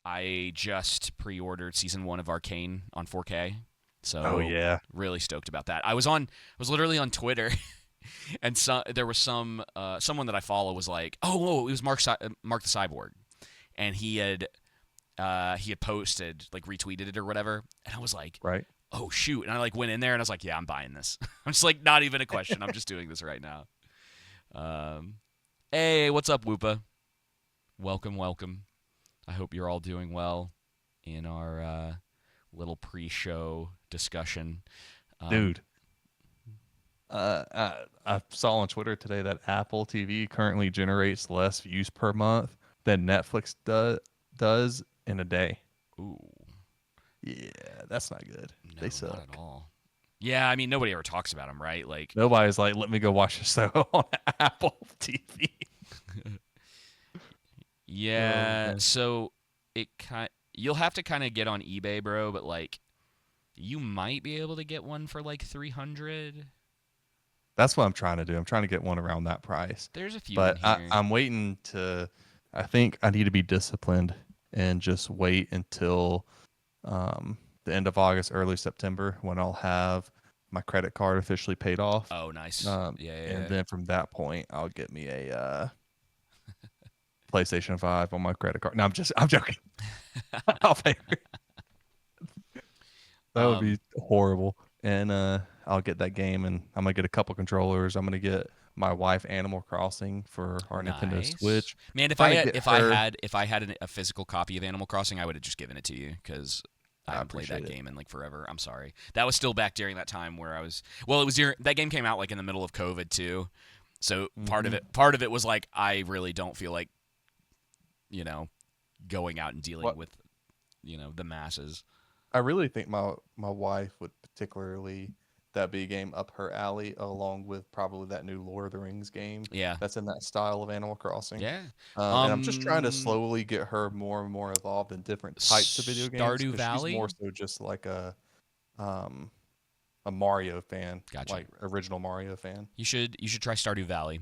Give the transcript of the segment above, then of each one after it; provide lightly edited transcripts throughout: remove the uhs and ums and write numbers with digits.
I just pre-ordered season 1 of Arcane on 4K. Oh So yeah. really stoked about that. I was literally on Twitter and there was someone that I follow was like, "Oh, it was Mark the Cyborg." And he had posted, like, retweeted it or whatever, and I was like, Right. "Oh shoot." And I like went in there and I was like, "Yeah, I'm buying this." I'm just like, not even a question. I'm just doing this right now. Um Hey, what's up, Whoopa? Welcome, welcome. I hope you're all doing well in our little pre-show discussion. Um, Dude. I saw on Twitter today that Apple TV currently generates less views per month than Netflix does in a day. ooh, Yeah, that's not good. They no, not at suck. all. Yeah, I mean, nobody ever talks about them, right? Like, Nobody's like, let me go watch a show on Apple TV. Oh yeah. man. So you'll have to kind of get on eBay, bro. But like, you might be able to get one for like 300. That's what I'm trying to do. I'm trying to get one around that price. There's a few in But here. I'm waiting to, I think I need to be disciplined and just wait until the end of August, early September, when I'll have my credit card officially paid off. Oh, nice. Yeah, yeah, And yeah. then from that point, I'll get me a PlayStation 5 on my credit card. No, I'm joking. I'll pay for it. That would Um, be horrible. And I'll get that game, and I'm gonna get a couple controllers. I'm gonna get my wife Animal Crossing for our Nintendo nice. Switch. Man, I'm trying to get her. if I had a physical copy of Animal Crossing, I would have just given it to you because I I haven't played appreciate that it. game in like forever. I'm sorry. That was still back during that time where I was. Well, it was that game came out like in the middle of COVID too. So Hmm. part of it was like I really don't feel like you know going out and dealing What with the masses. I really think my wife would particularly that be a game up her alley, along with probably that new Lord of the Rings game Yeah, that's in that style of Animal Crossing. yeah. And I'm just trying to Um, slowly get her more and more involved in different types of video games Stardew because she's more Valley. so just like um, a Mario fan, Gotcha. like original Mario fan. You should try Stardew Valley.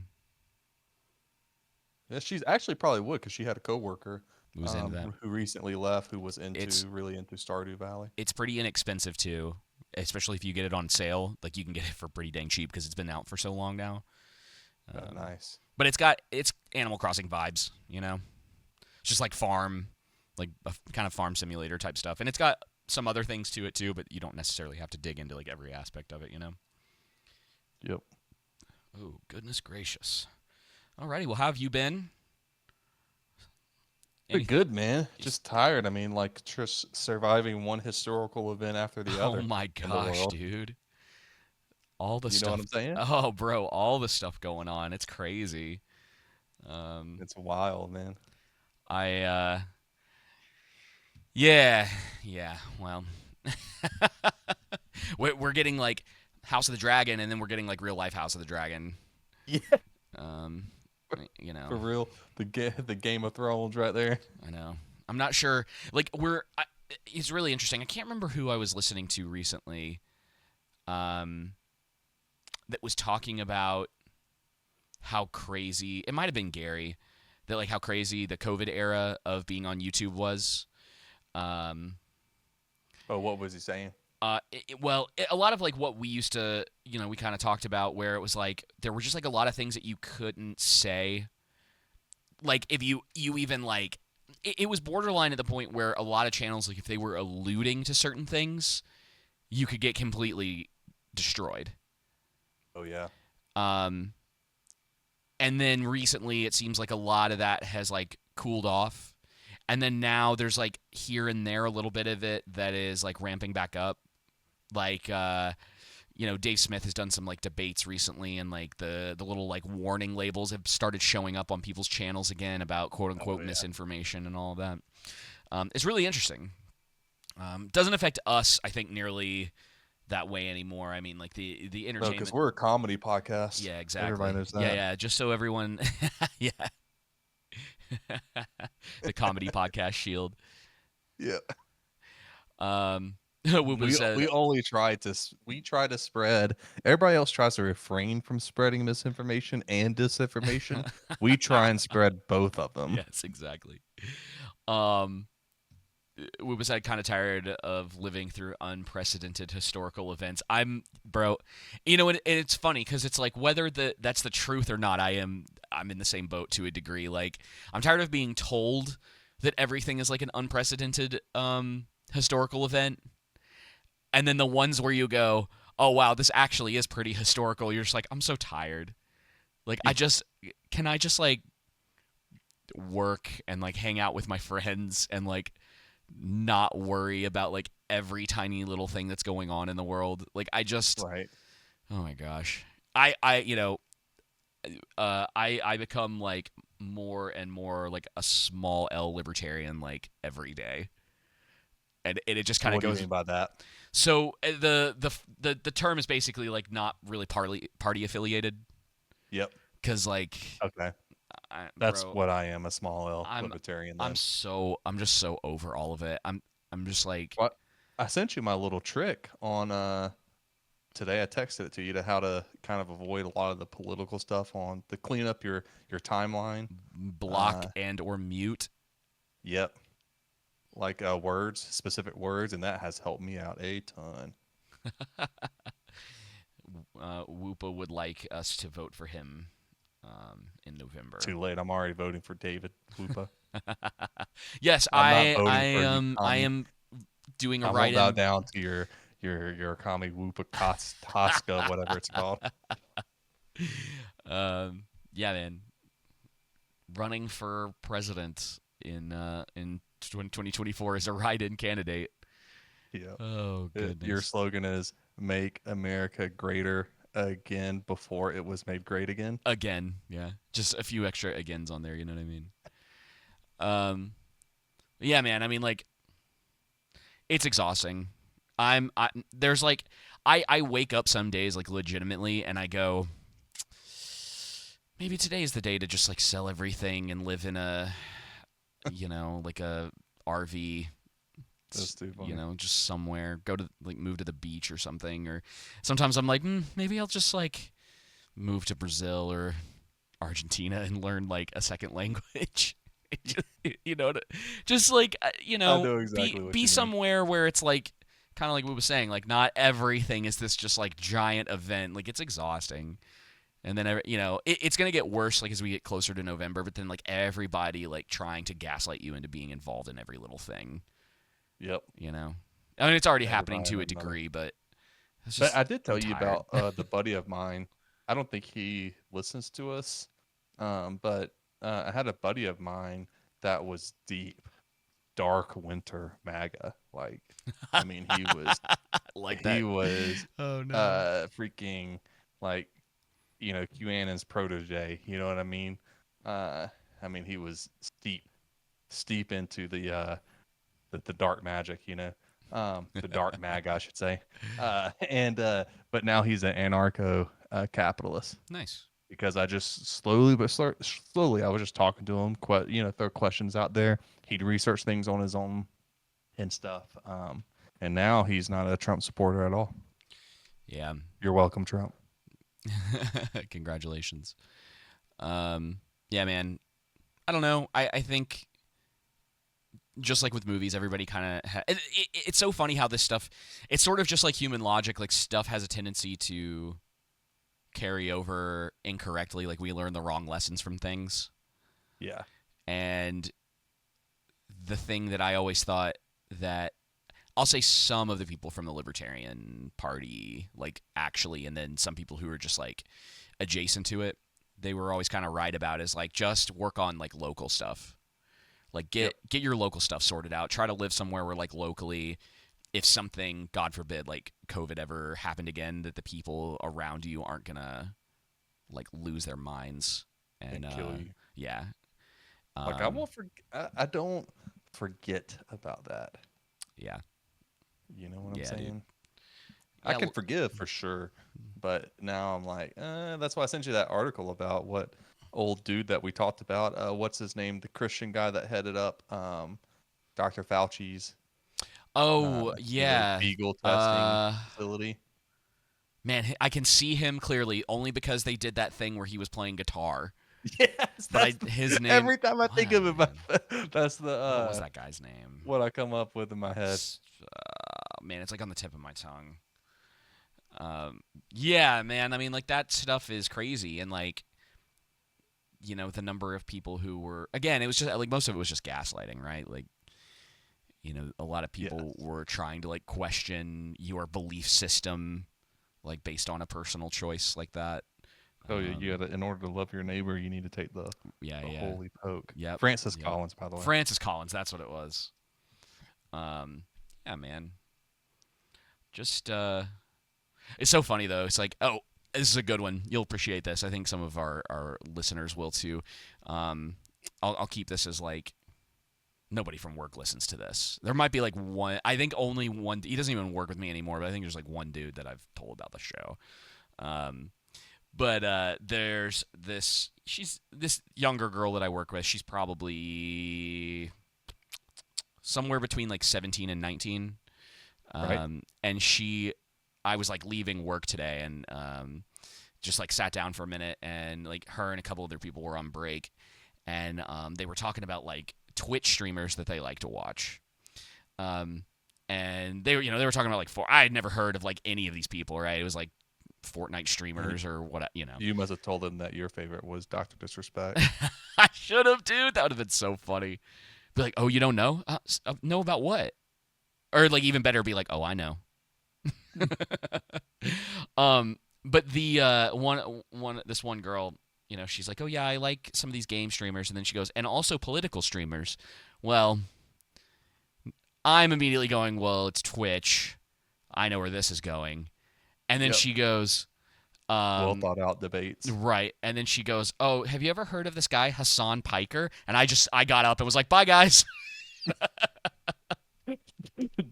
Yeah, she's actually probably would because she had a coworker Who was into that? who recently left who was It's really into Stardew Valley. it's pretty inexpensive too, especially if you get it on sale. Like you can get it for pretty dang cheap because it's been out for so long now. Um, Nice. but it's Animal Crossing vibes. It's just like like a kind of farm simulator type stuff, and it's got some other things to it too. But you don't necessarily have to dig into like every aspect of it. Yep. Oh goodness gracious! Alrighty, well, how have you been? Pretty Any? good, man. Just tired. I mean, like just surviving one historical event after the Oh other my in the gosh, world. dude! All the You know what stuff. I'm saying? Oh, bro, all the stuff going on. It's crazy. Um, It's wild, man. I Yeah, yeah. Well, we're getting like House of the Dragon, and then we're getting like real life House of the Dragon. Yeah, Um, you for know, real. The Game of Thrones right there. I know. I'm not sure. Like it's really interesting. I can't remember who I was listening to recently. Um, that was talking about how crazy it might have been Gary. That like how crazy the COVID era of being on YouTube was. Um, Oh, what was he saying? a lot of like what we used to, we kind of talked about where it was like there were just like a lot of things that you couldn't say. Like if you even like, it was borderline at the point where a lot of channels, like if they were alluding to certain things, you could get completely destroyed. Oh yeah. Um, and then recently, it seems like a lot of that has like cooled off. And then now there's like here and there a little bit of it that is like ramping back up. Like Dave Smith has done some like debates recently, and like the little like warning labels have started showing up on people's channels again about quote Oh unquote yeah. misinformation and all of that. It's really interesting. Doesn't affect us, I think, nearly that way anymore. I mean, like the No, because entertainment. we're a comedy podcast. Yeah, Everybody exactly. knows Yeah, that. yeah. Just so everyone, yeah, the comedy podcast shield. Yeah. Whoopa said, We only we try to spread. Everybody else tries to refrain from spreading misinformation and disinformation. We try and spread both of them. yes, exactly. Um, we was kind of tired of living through unprecedented historical events. Bro, and it's funny because it's like whether that's the truth or not. I'm in the same boat to a degree. Like I'm tired of being told that everything is like an unprecedented historical event, and then the ones where you go, oh wow, this actually is pretty historical. You're just like, I'm so tired. Like can I just like work and like hang out with my friends and like not worry about like every tiny little thing that's going on in the world. Like Right. oh my gosh. I become like more and more like a small L libertarian like every day. And it just So kind of what do you goes. mean by that? So the term is basically like not really party affiliated Yep. cuz like Okay. That's bro, what I am, a small L I'm libertarian I'm then. I'm just so over all of it. I'm just like What? I sent you my little trick on today. I texted it to you to how to kind of avoid a lot of the political stuff on to clean up your timeline. block Uh, and or mute. yep. Like words, specific words, and that has helped me out a ton. Whoopa would like us to vote for him in November. Too late. I'm already voting for David Lupa. Yes, I'm not I voting for you, am. I commie. am doing a I won't bow write-in. down to your commie Whoopa Tosca, whatever it's called. Yeah, man, running for president in 2024 as a write-in candidate. Yeah. Oh Your goodness. slogan is "Make America Greater Again" before it was made great again. Again, yeah, just a few extra agains on there. You know what I mean? Um, yeah, man. I mean, like, it's exhausting. There's like, I wake up some days like legitimately, and I go, maybe today is the day to just like sell everything and live in a, like a RV, That's too funny. just somewhere. Go to like move to the beach or something. Or sometimes I'm like, maybe I'll just like move to Brazil or Argentina and learn like a second language. you know, just like I know be exactly what be you mean. somewhere where it's like kind of like we were saying, like not everything is this just like giant event. Like it's exhausting. And then it's gonna get worse like as we get closer to November. But then like everybody like trying to gaslight you into being involved in every little thing. Yep. You know, I mean it's already happening Everybody and to a their mother. degree, but it's But just I did I'm tell you tired. about the buddy of mine. I don't think he listens to us, but I had a buddy of mine that was deep, dark winter MAGA. Like, I mean, Like he that. was Oh no. freaking like QAnon's protege. You know what I mean? Uh, I mean, he was steep into the dark magic. The dark mag, I should say. And but now he's an anarcho capitalist Nice. because I just slowly I was just talking to him, throw questions out there. He'd research things on his own and stuff. And now he's not a Trump supporter at all. Yeah. You're welcome, Trump. Congratulations. Yeah, man. I don't know. I think just like with movies, everybody kind of it's so funny how this stuff. It's sort of just like human logic. Like stuff has a tendency to carry over incorrectly. Like we learn the wrong lessons from things. Yeah. And the thing that I always thought that I'll say some of the people from the Libertarian Party, like actually, and then some people who are just like adjacent to it, they were always kind of right about is like just work on like local stuff. Like Yep. get your local stuff sorted out. Try to live somewhere where like locally, if something, God forbid, like COVID ever happened again, that the people around you aren't gonna like lose their minds. And And kill you. yeah, Like I um, won't forget. I don't forget about that. yeah, You know what I'm yeah, dude. saying? I Yeah, can forgive for sure, but now I'm like, that's why I sent you that article about what old dude that we talked about. What's his name? The Christian guy that headed up Dr. Fauci's oh yeah. Beagle testing Uh, facility. Man, I can see him clearly only because they did that thing where he was playing guitar. Yes, But his name. every time I think Oh of it, man, that's the what was that guy's name? what I come up with in my head. Man, it's like on the tip of my tongue. Yeah, man. I mean, like that stuff is crazy, and like the number of people who were again, it was just like most of it was just gaslighting, right? Like a lot of people Yes. were trying to like question your belief system, like based on a personal choice like that. Oh yeah, you Um, gotta in order to love your neighbor, you need to take yeah, the yeah, holy poke. yep, Francis yep. Collins, by the way. Francis Collins, that's what it was. Um, yeah, man. Just it's so funny though. It's like, oh, this is a good one. You'll appreciate this. I think some of our listeners will too. Um, I'll keep this as like nobody from work listens to this. There might be like one. I think only one. He doesn't even work with me anymore. But I think there's like one dude that I've told about the show. Um, but there's this. She's this younger girl that I work with. She's probably somewhere between like 17 and 19. Right? And I was like leaving work today and just like sat down for a minute and like her and a couple other people were on break and they were talking about like Twitch streamers that they like to watch. Um, and they were talking about like I had never heard of like any of these people, right? It was like Fortnite streamers or what. You must have told them that your favorite was Doctor Disrespect. I should have, dude. That would have been so funny. Be like, oh, you don't know? Know about what? Or like even better, be like, oh, I know. But the this one girl, she's like, oh yeah, I like some of these game streamers, and then she goes, and also political streamers. Well, I'm immediately going, well, it's Twitch. I know where this is going. And then Yep. she goes, Well thought out debates. right. And then she goes, oh, have you ever heard of this guy Hassan Piker? And I got up and was like, bye guys.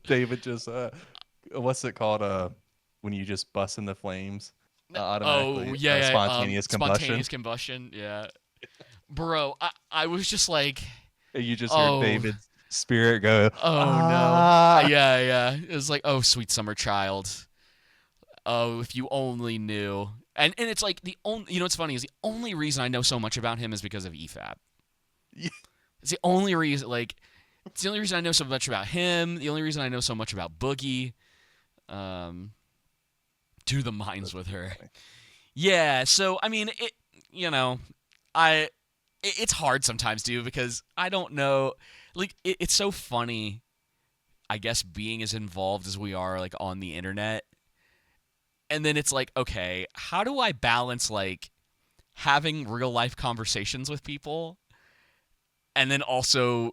David just what's it called? When you just bust in the flames Oh automatically. yeah, yeah. Spontaneous combustion. Spontaneous combustion. Yeah, bro. I was just like, And you just hear oh, David's spirit go, oh no. ah. Yeah, yeah. It was like, oh, sweet summer child. Oh, if you only knew. And it's like the only. What's funny is the only reason I know so much about him is because of EFAP. Yeah. It's the only reason. Like, it's the only reason I know so much about him. The only reason I know so much about Boogie. To the mines with her. Yeah, so I mean, I it's hard sometimes, dude, because I don't know. Like, it's so funny, I guess, being as involved as we are, like on the internet, and then it's like, okay, how do I balance like having real life conversations with people, and then also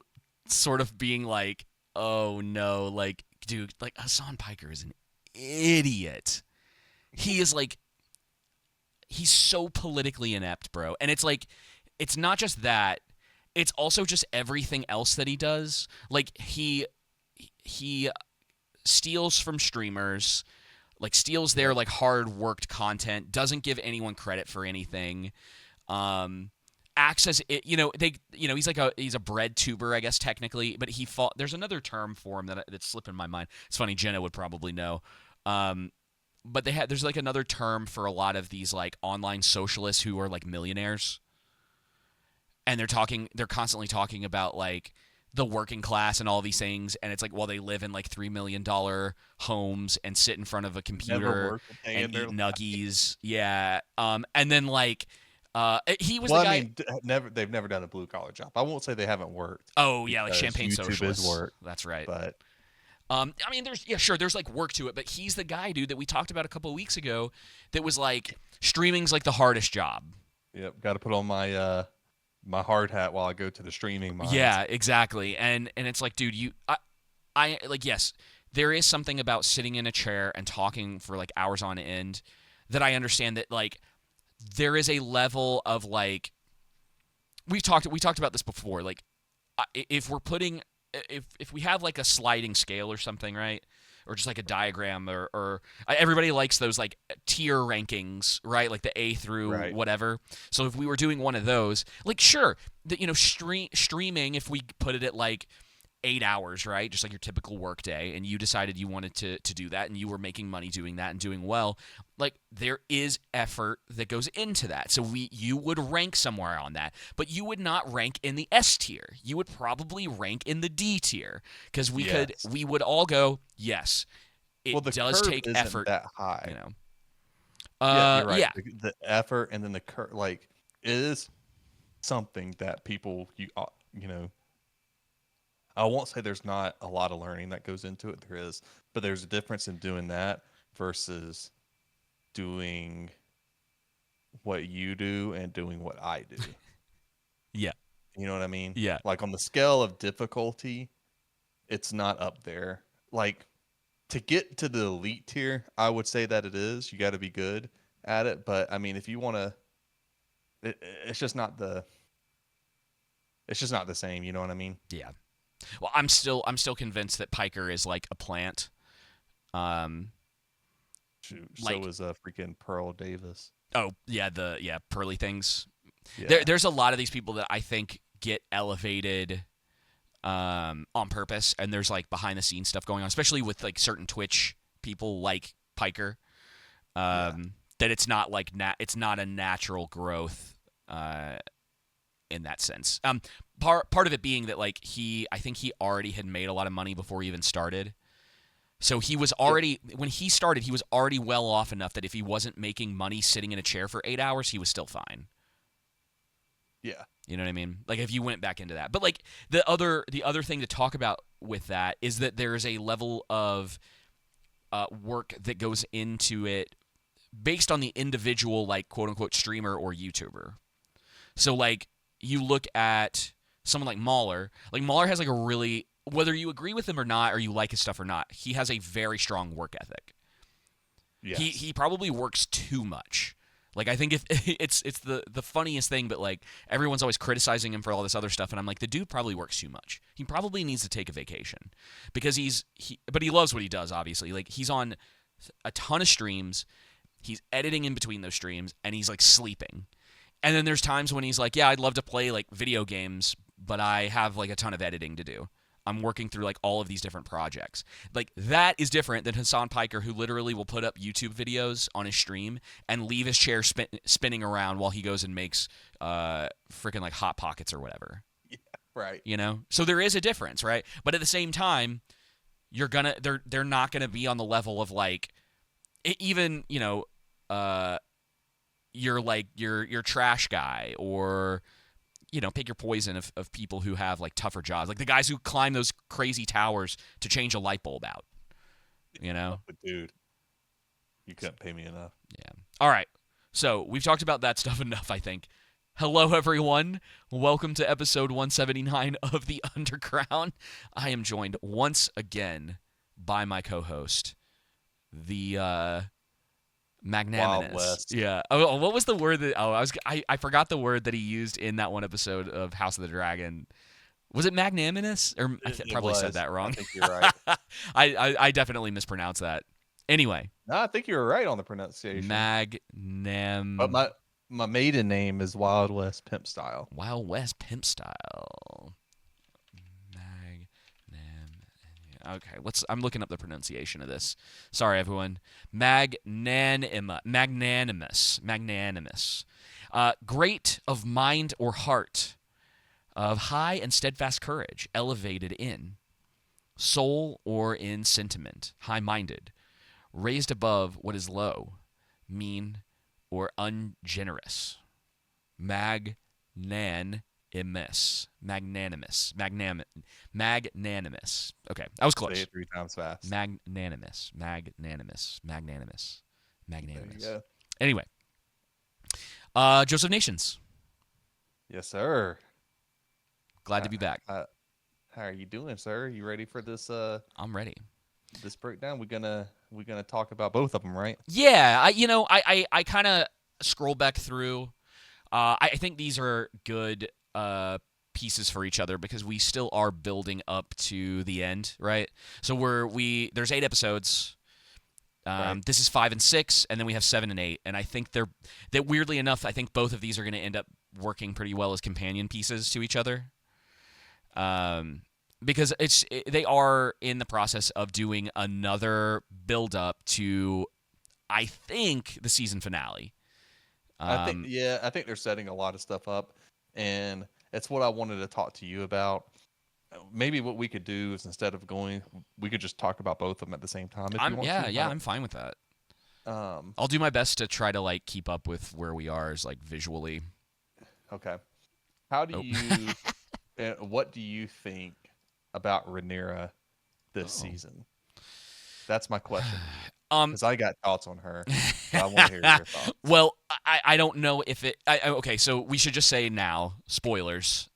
sort of being like, oh no, like, dude, like Hassan Piker is an idiot. He is like he's so politically inept, bro. And it's like it's not just that, it's also just everything else that he does. Like he steals from streamers, like steals their like hard worked content, doesn't give anyone credit for anything. Acts as it, he's a bread tuber, I guess technically, but he fought. There's another term for him that's slipping my mind. It's funny, Jenna would probably know. But there's like another term for a lot of these like online socialists who are like millionaires, and they're constantly talking about like the working class and all these things, and it's like, well, they live in like $3 million homes and sit in front of a Never computer worked a day in and their eat life. nuggies. Yeah. And then like he was Well, the I guy. mean, they've never done a blue collar job. I won't say they haven't worked Oh yeah, like because champagne YouTube is socialists. work, That's right. but I mean, there's like work to it, but he's the guy, dude, that we talked about a couple of weeks ago. That was like streaming's like the hardest job. yep, got to put on my hard hat while I go to the streaming mines. Yeah, exactly. And it's like, dude, I like, yes, there is something about sitting in a chair and talking for like hours on end that I understand that like there is a level of like we talked about this before. Like if we're putting if we have like a sliding scale or something, right? Or just like a diagram, or everybody likes those like tier rankings, right? Like the A through Right. whatever. So if we were doing one of those, like sure, streaming, if we put it at like 8 hours, right? Just like your typical work day, and you decided you wanted to do that, and you were making money doing that and doing well, like there is effort that goes into that. So you would rank somewhere on that, but you would not rank in the S tier. You would probably rank in the D tier because Yes. we would all go, yes, Well, it the does curve take isn't effort, that you high. know. Yeah, you're right. Yeah. The effort and then the curve, like, is something that people you know. I won't say there's not a lot of learning that goes into it. There is, but there's a difference in doing that versus doing what you do and doing what I do. Yeah. You know what I mean? Yeah. Like on the scale of difficulty, it's not up there. Like to get to the elite tier, I would say that it is. You got to be good at it. But I mean, if you want to, it's just not the. It's just not the same. You know what I mean? Yeah. Well, I'm still convinced that Piker is like a plant. Um, Shoot, so like is freaking Pearl Davis. oh yeah, pearly things. Yeah. There's a lot of these people that I think get elevated on purpose, and there's like behind the scenes stuff going on, especially with like certain Twitch people like Piker. Yeah. That it's not like it's not a natural growth in that sense. Part of it being that like I think he already had made a lot of money before he even started. So he was already when he started, he was already well off enough that if he wasn't making money sitting in a chair for 8 hours, he was still fine. Yeah. You know what I mean? Like if you went back into that. But like the other thing to talk about with that is that there is a level of work that goes into it based on the individual like quote unquote streamer or YouTuber. So like you look at someone like Mahler. Like Mahler has like a really, whether you agree with him or not, or you like his stuff or not, he has a very strong work ethic. Yes. He probably works too much. Like I think if it's the funniest thing, but like everyone's always criticizing him for all this other stuff, and I'm like, the dude probably works too much. He probably needs to take a vacation because but he loves what he does. Obviously, like he's on a ton of streams, he's editing in between those streams, and he's like sleeping. And then there's times when he's like, yeah, I'd love to play like video games, but I have like a ton of editing to do. I'm working through like all of these different projects. Like that is different than Hassan Piker, who literally will put up YouTube videos on his stream and leave his chair spinning around while he goes and makes freaking like hot pockets or whatever. Yeah. Right. You know, so there is a difference, right? But at the same time, they're not gonna be on the level of like even you're like your trash guy or pick your poison of people who have like tougher jobs, like the guys who climb those crazy towers to change a light bulb out. But dude, you couldn't pay me enough. Yeah. All right. So we've talked about that stuff enough, I think. Hello, everyone. Welcome to episode 179 of The Underground. I am joined once again by my co-host, the magnanimous. Wild West. Yeah. Oh, what was the word that? Oh, I forgot the word that he used in that one episode of House of the Dragon. Was it magnanimous? Or I probably said that wrong. I think you're right. I definitely mispronounced that. Anyway. No, I think you were right on the pronunciation. But my maiden name is Wild West Pimp Style. Wild West Pimp Style. Okay, I'm looking up the pronunciation of this. Sorry, everyone. Magnanimous. Great of mind or heart, of high and steadfast courage, elevated in soul or in sentiment, high-minded, raised above what is low, mean or ungenerous. Magnanimous. Okay, I was close. Say it 3 times fast. Magnanimous. There you go. Anyway, Joseph Nations. Yes, sir. Glad to be back. How are you doing, sir? You ready for this? I'm ready. This breakdown. We're gonna talk about both of them, right? Yeah, I kind of scroll back through. I think these are good pieces for each other because we still are building up to the end, right? So there's 8 episodes. Right. This is 5 and 6, and then we have 7 and 8. And I think that weirdly enough, I think both of these are going to end up working pretty well as companion pieces to each other. because they are in the process of doing another build up to, I think, the season finale. I think they're setting a lot of stuff up, and it's what I wanted to talk to you about. Maybe what we could do is instead of going, we could just talk about both of them at the same time if you I'm want yeah, to. I yeah, I'm fine with that. don't. I'll do my best to try to like keep up with where we are as like visually. Okay. How do Oh. you? What do you think about Rhaenyra this Oh. season? That's my question to you, Um. because I got thoughts on her, but I want to hear your thoughts. Well, I don't know if it. Okay, so we should just say now spoilers.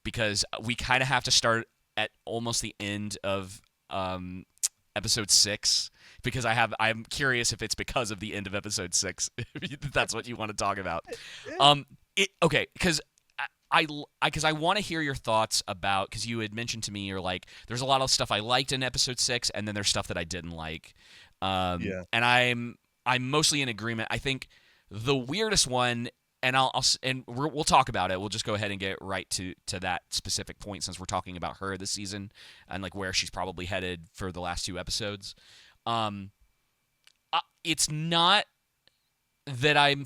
Because we kind of have to start at almost the end of episode 6 because I'm curious if it's because of the end of episode 6 if that's what you want to talk about. Okay, because I want to hear your thoughts about, because you had mentioned to me, you're like, there's a lot of stuff I liked in episode 6 and then there's stuff that I didn't like. Yeah. And I'm mostly in agreement. I think the weirdest one, and we'll talk about it. We'll just go ahead and get right to that specific point since we're talking about her this season and like where she's probably headed for the last 2 episodes. It's not that I'm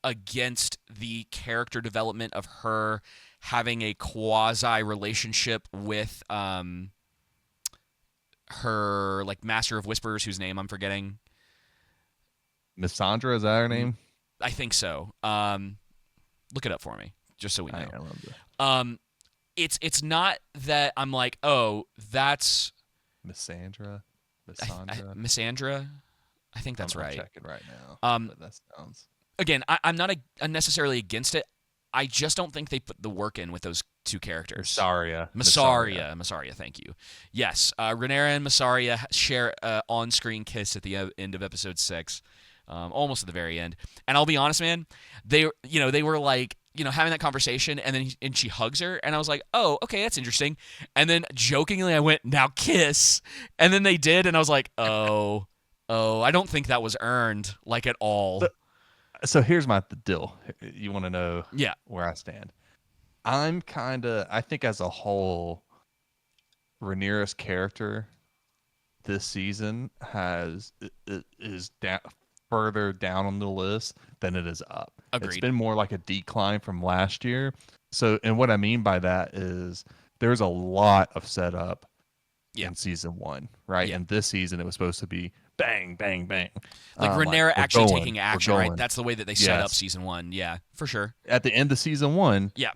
against the character development of her having a quasi relationship with her like Master of Whispers, whose name I'm forgetting. Miss Sandra, is that her name? I think so. Look it up for me, just so we know. I remember. It's not that I'm like, oh, that's Miss Sandra. Miss Sandra. Miss Andra. I think that's right. I'm checking right now. But that sounds. Again, I'm not necessarily against it. I just don't think they put the work in with those 2 characters. Massaria. Thank you. Yes, Rhaenyra and Massaria share an on-screen kiss at the end of episode 6, almost at the very end. And I'll be honest, man, they were like, having that conversation, and she hugs her, and I was like, oh, okay, that's interesting. And then jokingly, I went, now kiss, and then they did, and I was like, oh, I don't think that was earned, like at all. So here's my deal. You want to know Yeah. where I stand? I think as a whole, Rhaenyra's character this season is further down on the list than it is up. Agreed. It's been more like a decline from last year. So, and what I mean by that is there's a lot of setup in season 1, right? Yeah. And this season it was supposed to be bang, bang, bang. Like Rhaenyra actually taking action, right? going. That's the way that they set up season 1. Yeah, for sure. At the end of season 1, Yeah.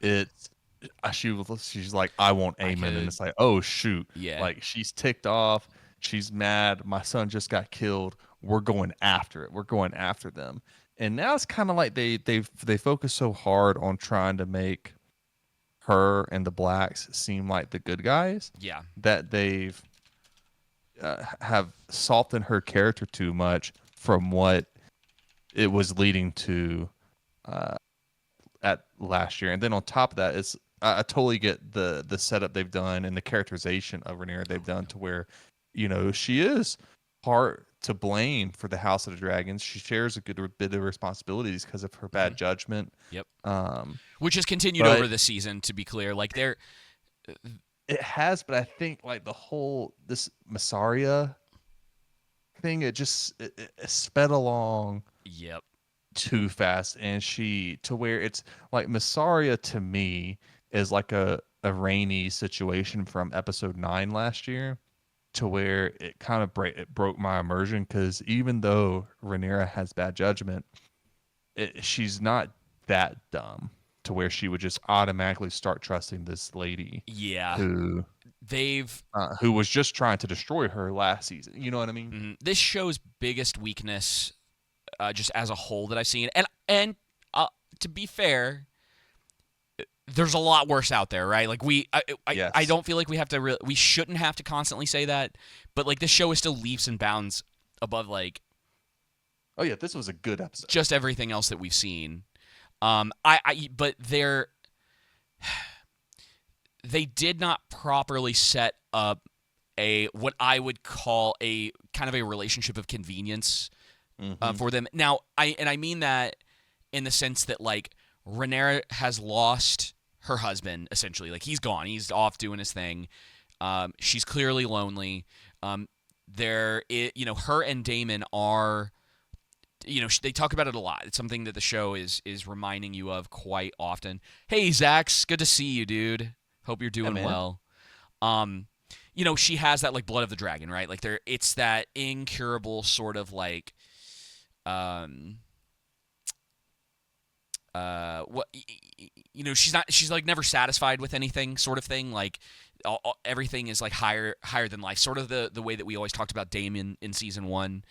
she's like, I want Aemon, and it's like, oh shoot, Yeah. like she's ticked off, she's mad. My son just got killed. We're going after it. We're going after them. And now it's kind of like they focus so hard on trying to make her and the blacks seem like the good guys. Yeah. That they've have softened her character too much from what it was leading to at last year. And then on top of that, it's I totally get the setup they've done and the characterization of Rhaenyra they've done to where, she is part to blame for the House of the Dragons. She shares a good bit of responsibilities because of her bad judgment. Yep. Which has continued over the season, to be clear. Like it has, but I think like this Massaria thing, it sped along. Yep. Too fast, and to where it's like Massaria to me is like a rainy situation from episode 9 last year, to where it kind of broke my immersion, because even though Rhaenyra has bad judgment, she's not that dumb to where she would just automatically start trusting this lady. Yeah. Who was just trying to destroy her last season. You know what I mean? Mm-hmm. This show's biggest weakness, just as a whole, that I've seen, and to be fair, there's a lot worse out there, right? Like I don't feel like we have to we shouldn't have to constantly say that, but like this show is still leaps and bounds above like, oh yeah, this was a good episode. Just everything else that we've seen. But they did not properly set up what I would call a kind of a relationship of convenience for them. Now, I mean that in the sense that like Rhaenyra has lost her husband essentially. Like he's gone. He's off doing his thing. She's clearly lonely. Her and Damon are, they talk about it a lot. It's something that the show is reminding you of quite often. Hey, Zax, good to see you, dude. Hope you're Yeah, doing man. well. She has that like blood of the dragon, right? Like it's that incurable sort of like, um, what she's like never satisfied with anything sort of thing, like everything is like higher than life, sort of the way that we always talked about Damon in season 1.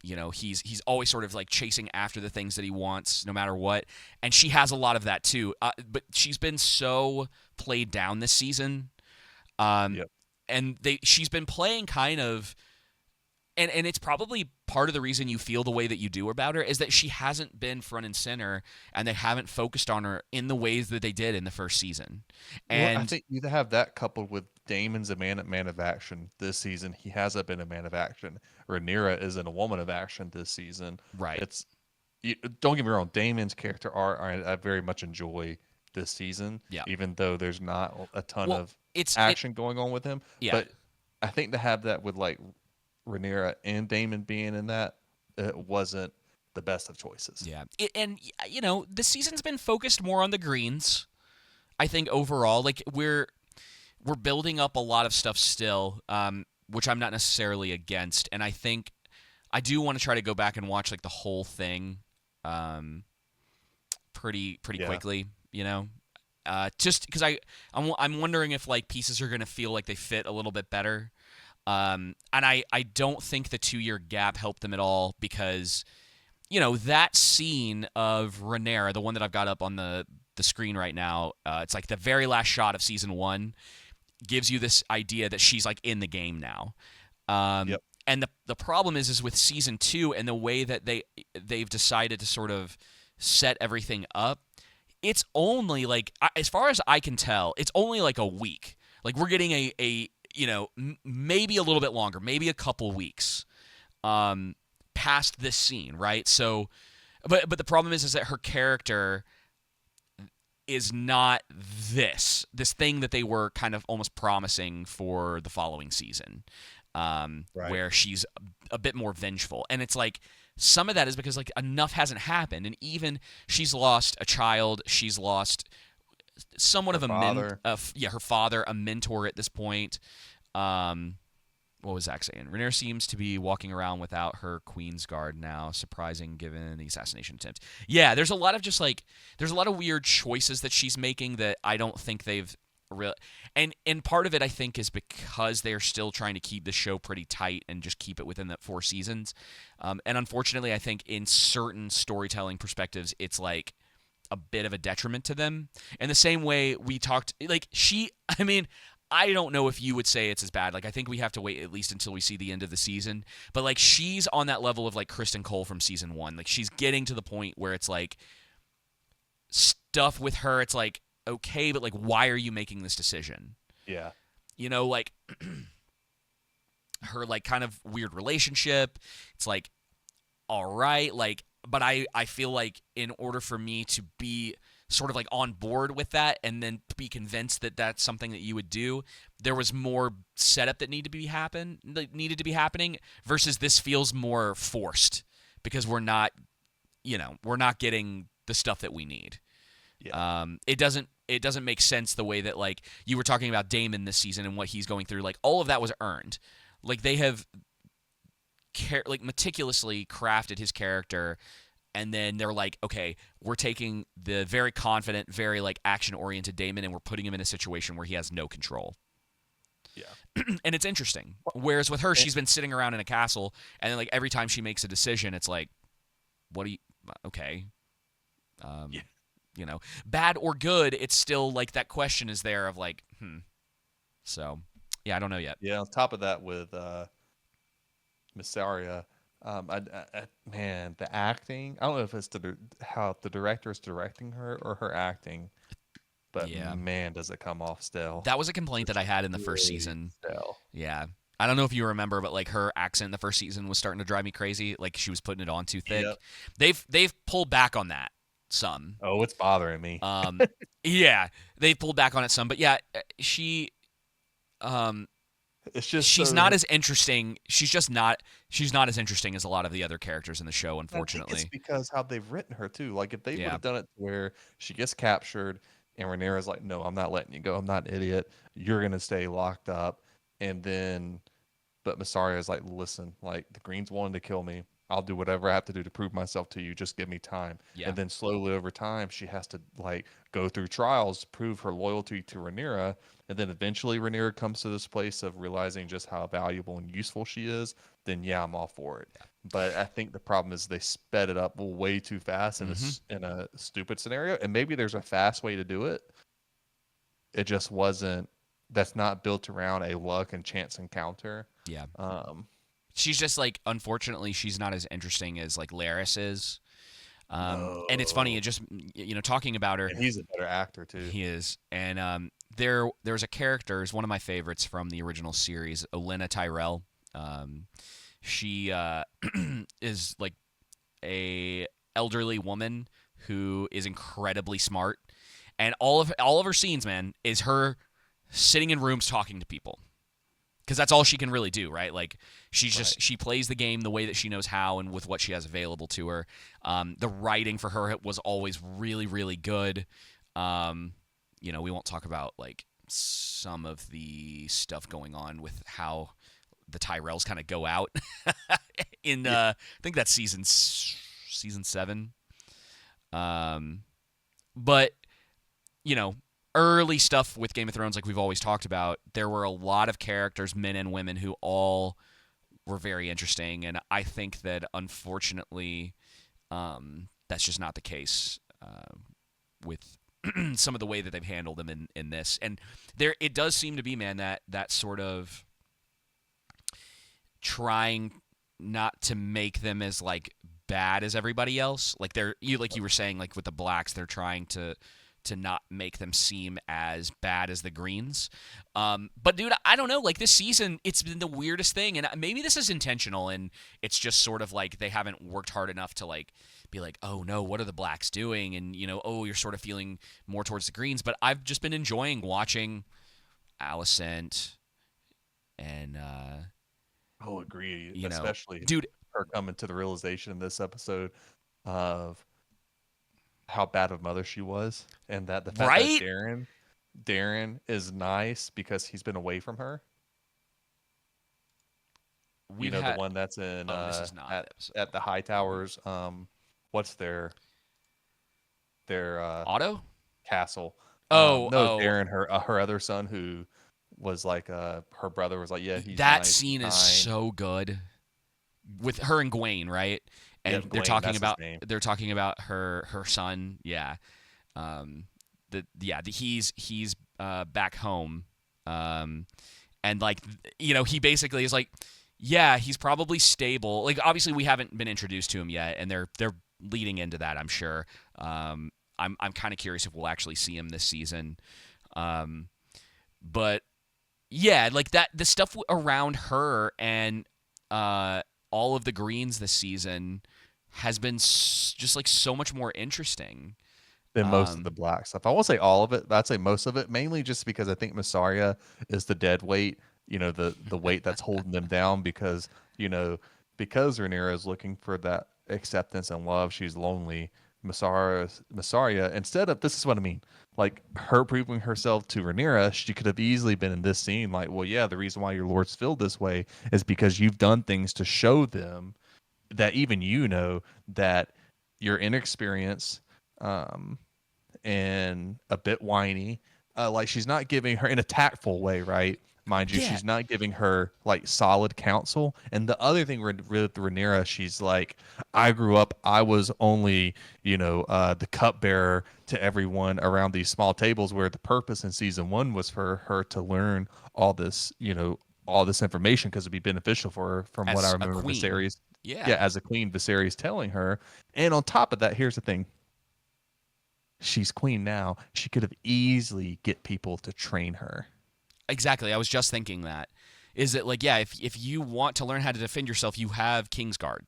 He's always sort of like chasing after the things that he wants no matter what, and she has a lot of that too, but she's been so played down this season, um Yep. and she's been playing kind of, and it's probably part of the reason you feel the way that you do about her, is that she hasn't been front and center, and they haven't focused on her in the ways that they did in the first season. Well, I And think you have that coupled with Damon's a man of action this season. He hasn't been a man of action. Rhaenyra isn't a woman of action this season. right, It's don't get me wrong. Damon's character art I very much enjoy this season, yeah. even though there's not a ton Well, of it's it action going on with him. yeah, But I think to have that with like Rhaenyra and Damon being in that, it wasn't the best of choices. yeah. And the season's been focused more on the greens. I think overall, like we're building up a lot of stuff still, which I'm not necessarily against, and I think I do want to try to go back and watch like the whole thing, pretty Yeah. quickly. Just because I'm wondering if like pieces are gonna feel like they fit a little bit better. And I don't think the 2-year gap helped them at all, because that scene of Rhaenyra, the one that I've got up on the screen right now, it's like the very last shot of season 1, gives you this idea that she's like in the game now. Yep. And the problem is with season 2 and the way that they've decided to sort of set everything up. It's only like, as far as I can tell, it's only like a week. Like we're getting a maybe a little bit longer, maybe a couple weeks, past this scene, right? So, but the problem is that her character is not this thing that they were kind of almost promising for the following season, Right. where she's a bit more vengeful, and it's like some of that is because like enough hasn't happened, and even she's lost a child, she's lost somewhat Her of a father. her father, a mentor at this point. What was Zach saying? Rhaenyra seems to be walking around without her Queen's Guard now, surprising given the assassination attempt. Yeah, there's a lot of weird choices that she's making that I don't think they've really. And part of it I think is because they're still trying to keep the show pretty tight and just keep it within that 4 seasons. And unfortunately, I think in certain storytelling perspectives, it's like a bit of a detriment to them. In the same way we talked, like I don't know if you would say it's as bad. Like I think we have to wait at least until we see the end of the season. But like she's on that level of like Kristen Cole from season 1. Like she's getting to the point where it's like stuff with her. It's like, okay, but like why are you making this decision? Yeah. Like her like kind of weird relationship. It's like, all right, like, but I feel like in order for me to be sort of like on board with that and then be convinced that that's something that you would do, there was more setup that needed to be happening, versus this feels more forced because we're not getting the stuff that we need. Yeah. It doesn't make sense the way that like you were talking about Damon this season and what he's going through. Like all of that was earned. Like they have meticulously crafted his character, and then they're like, okay, we're taking the very confident, very like action oriented Damon, and we're putting him in a situation where he has no control. Yeah. And it's interesting. Whereas with her, And, she's been sitting around in a castle, and then like every time she makes a decision, it's like, what do you? Okay, um, yeah. bad or good, it's still like that question is there of like, So, yeah, I don't know yet. Yeah. On top of that, with Missaria, man, the acting. I don't know if it's how the director is directing her or her acting, but Yeah, man, does it come off stale. that was a complaint that Just I had in the first really season. stale. Yeah. I don't know if you remember, but like her accent in the first season was starting to drive me crazy. Like she was putting it on too thick. Yep. They've pulled back on that. some. Oh, it's bothering me. Um, yeah, they pulled back on it some, but yeah, um, It's just she's not so. as interesting. She's just not. She's not as interesting as a lot of the other characters in the show, I think it's unfortunately. because how they've written her too. Like if they would Yeah. have done it where she gets captured and Rhaenyra's like, "No, I'm not letting you go. I'm not an idiot. You're gonna stay locked up." And then, but Mysaria is like, "Listen, like the Greens wanted to kill me. I'll do whatever I have to do to prove myself to you. Just give me time." Yeah. And then slowly over time, she has to like go through trials to prove her loyalty to Rhaenyra. And then eventually Rhaenyra comes to this place of realizing just how valuable and useful she is. Then yeah, I'm all for it. But I think the problem is they sped it up way too fast in Mm-hmm. in a stupid scenario. And maybe there's a fast way to do it. It just wasn't. That's not built around a luck and chance encounter. Yeah. Um, She's just like, unfortunately, she's not as interesting as like Laris is. And it's funny, no, it just talking about her, and he's a better actor too. he is. And there's a character, is one of my favorites from the original series, Olenna Tyrell. Um, she is like a elderly woman who is incredibly smart, and all of her scenes, man, is her sitting in rooms talking to people, because that's all she can really do, right? Like Right. she plays the game the way that she knows how and with what she has available to her. The writing for her was always really, really good. We won't talk about like some of the stuff going on with how the Tyrells kind of go out in Yeah. I think that's season 7. Um, but you know, early stuff with Game of Thrones, like we've always talked about, there were a lot of characters, men and women, who all were very interesting, and I think that unfortunately, that's just not the case with some of the way that they've handled them in this. And there, it does seem to be, man, that sort of trying not to make them as like bad as everybody else. Like like you were saying, like with the blacks, they're trying to not make them seem as bad as the greens. But dude, I don't know. Like this season, it's been the weirdest thing, and maybe this is intentional, and it's just sort of like they haven't worked hard enough to like be like, oh no, what are the blacks doing? And oh, you're sort of feeling more towards the greens. But I've just been enjoying watching Alicent and Oh, agree. you know, Especially dude, her coming to the realization in this episode of how bad of a mother she was, and that the fact that right? Darren is nice because he's been away from her. You We've know, the had. one that's in Oh, this is not the episode. at the High Towers. What's their Otto? castle? Oh, No, oh, Darren, her other son, who was like her brother was like, yeah, he's that nice, he's scene is kind. so good with her and Gawain, right? Yeah, And Glenn, that's his name. they're talking about her son, yeah. Um, he's back home, and like he basically is like, yeah, he's probably stable. Like obviously we haven't been introduced to him yet, and they're leading into that, I'm sure. I'm kind of curious if we'll actually see him this season. But yeah, like that the stuff around her and all of the greens this season has been just like so much more interesting. Than most of the Um, black stuff. I won't say all of it, but I'd say most of it, mainly just because I think Massaria is the dead weight, the weight that's holding them down because, you know, because Rhaenyra is looking for that acceptance and love, she's lonely. Massaria, instead of this is what I mean, like her proving herself to Rhaenyra, she could have easily been in this scene, like, well, yeah, the reason why your lords feel this way is because you've done things to show them that even that you're inexperienced, um, and a bit whiny. Like she's not giving her in a tactful way, right? Mind you, yeah, she's not giving her like solid counsel. And the other thing with Rhaenyra, she's like, I grew up, I was only, the cupbearer to everyone around these small tables, where the purpose in season one was for her to learn all this, all this information because it'd be beneficial for her, from what I as a remember queen. Viserys. Yeah, Yeah, as a queen, Viserys telling her. And on top of that, here's the thing: she's queen now. She could have easily get people to train her. exactly. I was just thinking that. Is it like, yeah, if you want to learn how to defend yourself, you have Kingsguard.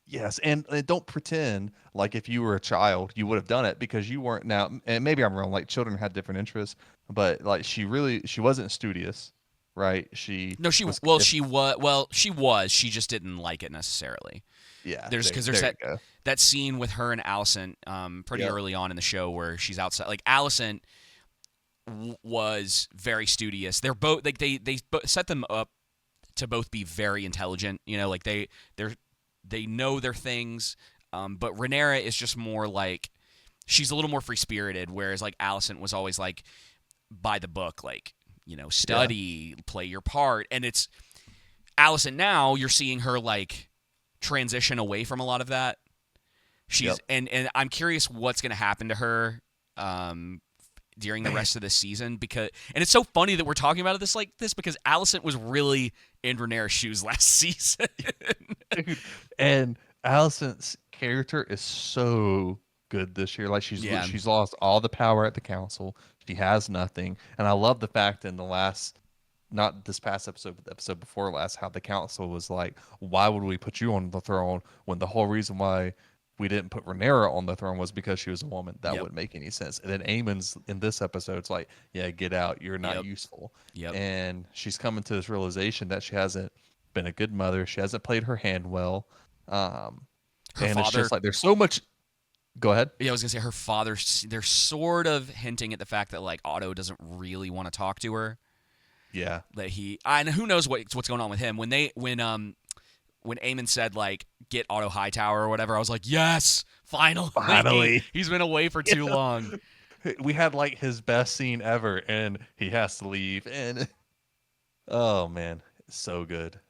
Yes, and don't pretend like if you were a child you would have done it because you weren't. Now, and maybe I'm wrong. Like children had different interests, but like she wasn't studious, right? She No, was. she was. She just didn't like it necessarily. Yeah, There's there you go. that scene with her and Allison pretty Yep. early on in the show where she's outside. Like Allison was very studious. They're both like set them up to both be very intelligent. You know, like they know their things. But Rhaenyra is just more like she's a little more free spirited, whereas like Allison was always like by the book, like Yeah. study, play your part, and it's Allison now. You're seeing her like transition away from a lot of that. She's Yep. and I'm curious what's going to happen to her during the Man, rest of this season because and it's so funny that we're talking about this like this because Allison was really in Rhaenyra's shoes last season. dude. And Allison's character is so good this year. Like Yeah. she's lost all the power at the council. She has nothing. And I love the fact in the last, not this past episode, but the episode before last, how the council was like, why would we put you on the throne when the whole reason why we didn't put Rhaenyra on the throne was because she was a woman? That Yep. wouldn't make any sense. And then Aemon's in this episode, it's like, yeah, get out. You're not Yep. useful. Yep. And she's coming to this realization that she hasn't been a good mother. She hasn't played her hand well. Um, Her and it's father. just like there's so much. Go ahead. Yeah, I was gonna say her father. They're sort of hinting at the fact that like Otto doesn't really want to talk to her. Yeah. That and who knows what's going on with him when Aemon said like get Otto Hightower or whatever, I was like, yes, finally. Finally. He's been away for too long. We had like his best scene ever, and he has to leave. And oh man, so good.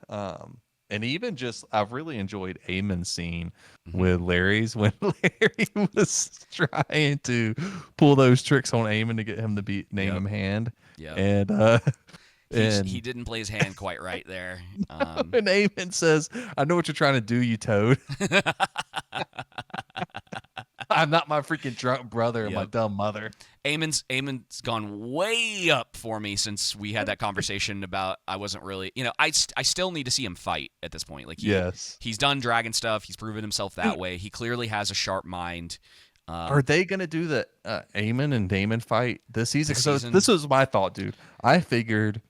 And even just I've really enjoyed Aemon's scene with Larry's when Larry was trying to pull those tricks on Aemon to get him to name Yep. him Hand. Yep. And He didn't play his hand quite right there. and Aemon says, "I know what you're trying to do, you toad. I'm not my freaking drunk brother and my Yep. dumb mother." Aemon's gone way up for me since we had that conversation about I wasn't really I still need to see him fight at this point. Like Yes. he's done dragon stuff. He's proven himself that way. He clearly has a sharp mind. Are they gonna do the Aemon and Daemon fight this season? This So season? this was my thought, dude. I figured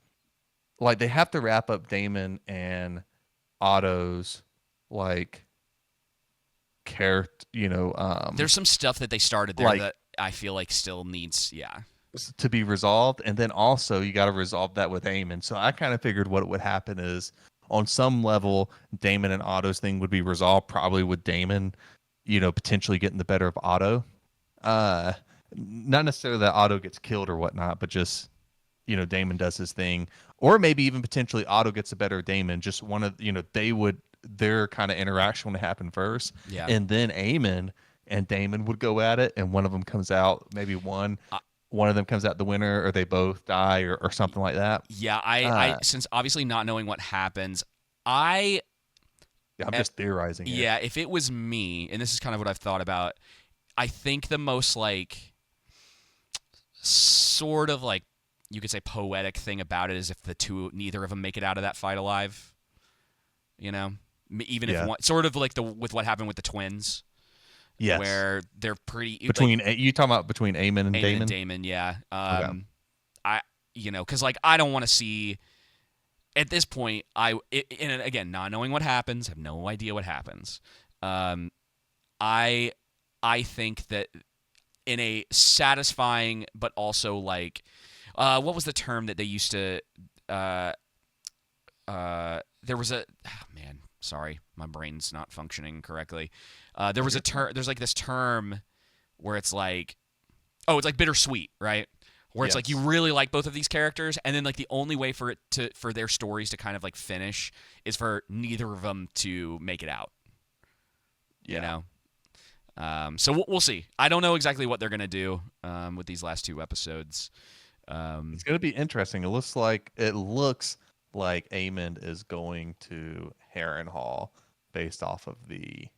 like they have to wrap up Daemon and Otto's like character, There's some stuff that they started there like that I feel like still needs to be resolved, and then also you got to resolve that with Aemon. So I kind of figured what would happen is on some level, Daemon and Otto's thing would be resolved, probably with Daemon, potentially getting the better of Otto. Uh, Not necessarily that Otto gets killed or whatnot, but just Daemon does his thing, or maybe even potentially Otto gets the better of Daemon. Just one of their kind of interaction would happen first, Yeah. and then Aemon and Daemon would go at it, and one of them comes out, maybe one of them comes out the winner, or they both die, or something like that. Yeah, I since obviously not knowing what happens, I Yeah, I'm just theorizing here. yeah, if it was me, and this is kind of what I've thought about, I think the most like sort of like you could say poetic thing about it is if neither of them make it out of that fight alive. Even if Yeah. one sort of like with what happened with the twins. Yes. Where they're pretty You talking about between Aemon and Aemon Daemon? and Damon, yeah. Okay. Because like I don't want to see at this point. And again, not knowing what happens, have no idea what happens. I think that in a satisfying but also like, what was the term that they used to? There was a man. Sorry, my brain's not functioning correctly. There was a term. There's like this term where it's like, oh, it's like bittersweet, right? Where it's like you Yes. really like both of these characters, and then like the only way for their stories to kind of like finish is for neither of them to make it out. Yeah. So we'll see. I don't know exactly what they're gonna do with these last two episodes. It's going to be interesting. It looks like Aemon is going to Harrenhal based off of the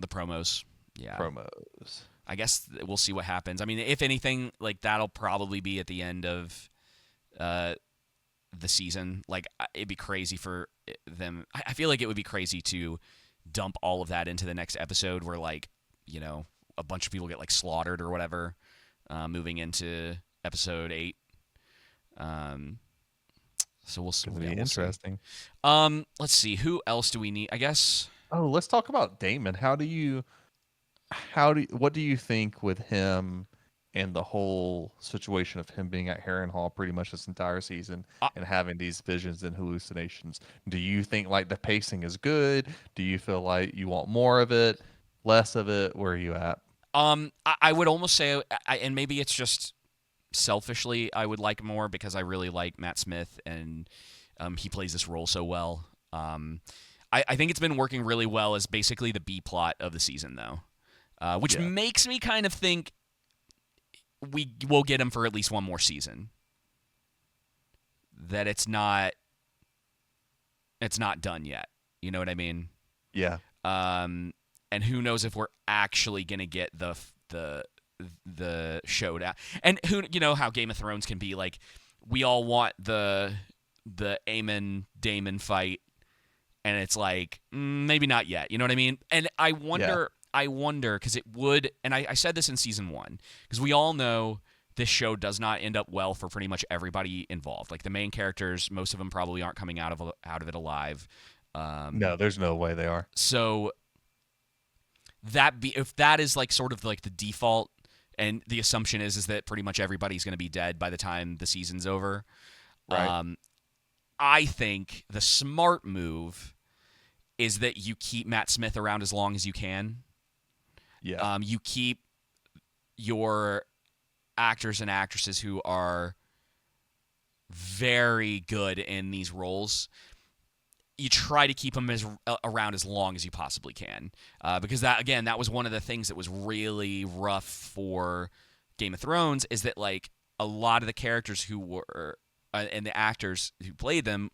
promos. Yeah. promos. I guess we'll see what happens. I mean, if anything, like that'll probably be at the end of the season. Like it'd be crazy for them. I feel like it would be crazy to dump all of that into the next episode where like, a bunch of people get like slaughtered or whatever, moving into episode 8. So we'll see. Gonna be We'll see. interesting. Let's see. Who else do we need? I guess. Oh, let's talk about Damon. What do you think with him and the whole situation of him being at Harrenhal pretty much this entire season and having these visions and hallucinations? Do you think like the pacing is good? Do you feel like you want more of it, less of it? Where are you at? I would almost say, and maybe it's just selfishly, I would like more because I really like Matt Smith and he plays this role so well. I think it's been working really well as basically the B plot of the season, though, which makes me kind of think we will get him for at least one more season. That it's not done yet. You know what I mean? Yeah. And who knows if we're actually gonna get the showdown. And who how Game of Thrones can be like, we all want the Aemon Daemon fight, and it's like maybe not yet. You know what I mean? And I wonder because it would. And I said this in season 1 because we all know this show does not end up well for pretty much everybody involved. Like the main characters, most of them probably aren't coming out of it alive. No, there's no way they are. So if that is like sort of like the default, and the assumption is that pretty much everybody's going to be dead by the time the season's over. Right. I think the smart move is that you keep Matt Smith around as long as you can. Yeah. You keep your actors and actresses who are very good in these roles. You try to keep them around as long as you possibly can, because that was one of the things that was really rough for Game of Thrones, is that like a lot of the characters who were and the actors who played them,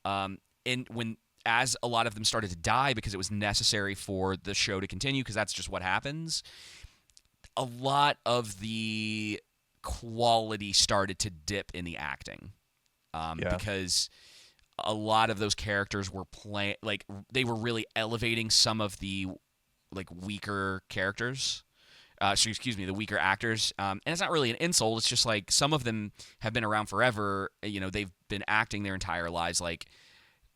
as a lot of them started to die because it was necessary for the show to continue, because that's just what happens. A lot of the quality started to dip in the acting, because a lot of those characters were playing, like they were really elevating some of the like weaker characters. The weaker actors. And it's not really an insult. It's just like some of them have been around forever. They've been acting their entire lives. Like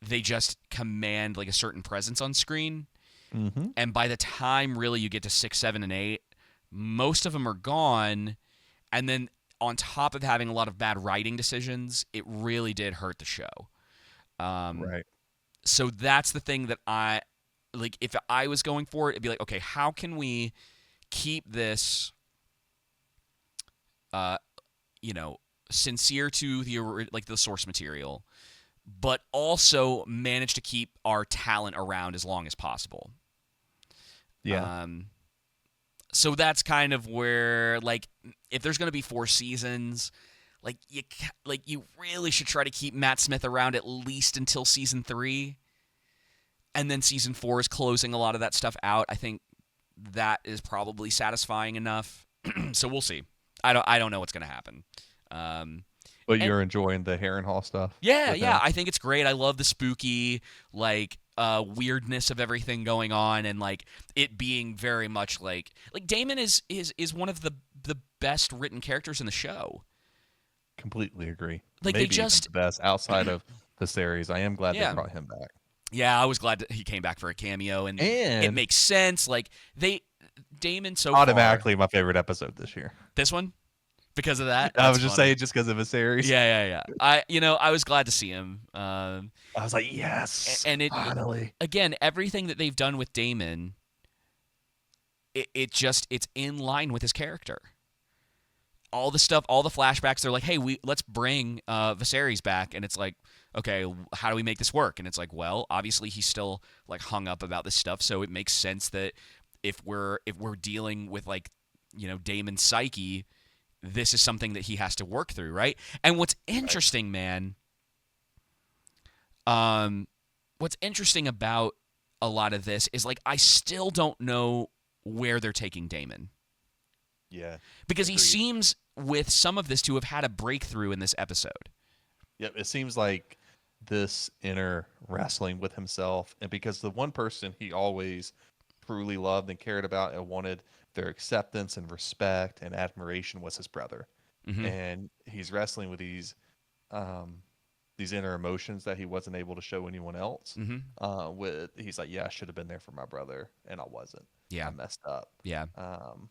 they just command like a certain presence on screen. Mm-hmm. And by the time really you get to 6, 7, and 8, most of them are gone. And then on top of having a lot of bad writing decisions, it really did hurt the show. Right. So that's the thing that I like. If I was going for it, it'd be like, okay, how can we keep this, sincere to the source material, but also manage to keep our talent around as long as possible. Yeah. So that's kind of where, like, if there's going to be 4 seasons, you really should try to keep Matt Smith around at least until season 3, and then season 4 is closing a lot of that stuff out. I think that is probably satisfying enough. So we'll see. I don't know what's going to happen. But you're enjoying the Harrenhal stuff? Yeah. I think it's great. I love the spooky, weirdness of everything going on, and like it being very much like Daemon is one of the best written characters in the show. Completely agree. Like maybe they just even the best outside of the series. I am glad Yeah. they brought him back. Yeah, I was glad that he came back for a cameo, and it makes sense. Like Daemon so automatically my favorite episode this year. This one, because of that. I was just saying, just because of a series. Yeah. I was glad to see him. I was like, yes, and finally. Again, everything that they've done with Daemon, it's in line with his character. All the stuff, all the flashbacks, they're like, hey, let's bring Viserys back, and it's like, okay, how do we make this work? And it's like, well, obviously he's still like hung up about this stuff, so it makes sense that if we're dealing with Daemon's psyche, this is something that he has to work through, right? And what's interesting, man, what's interesting about a lot of this is I still don't know where they're taking Daemon. Yeah. Because he seems, with some of this, to have had a breakthrough in this episode. Yep, it seems like this inner wrestling with himself, and because the one person he always truly loved and cared about and wanted their acceptance and respect and admiration was his brother, Mm-hmm. and he's wrestling with these inner emotions that he wasn't able to show anyone else. Mm-hmm. With he's like, yeah, I should have been there for my brother, and I wasn't. I Yeah. messed up. Yeah. Um,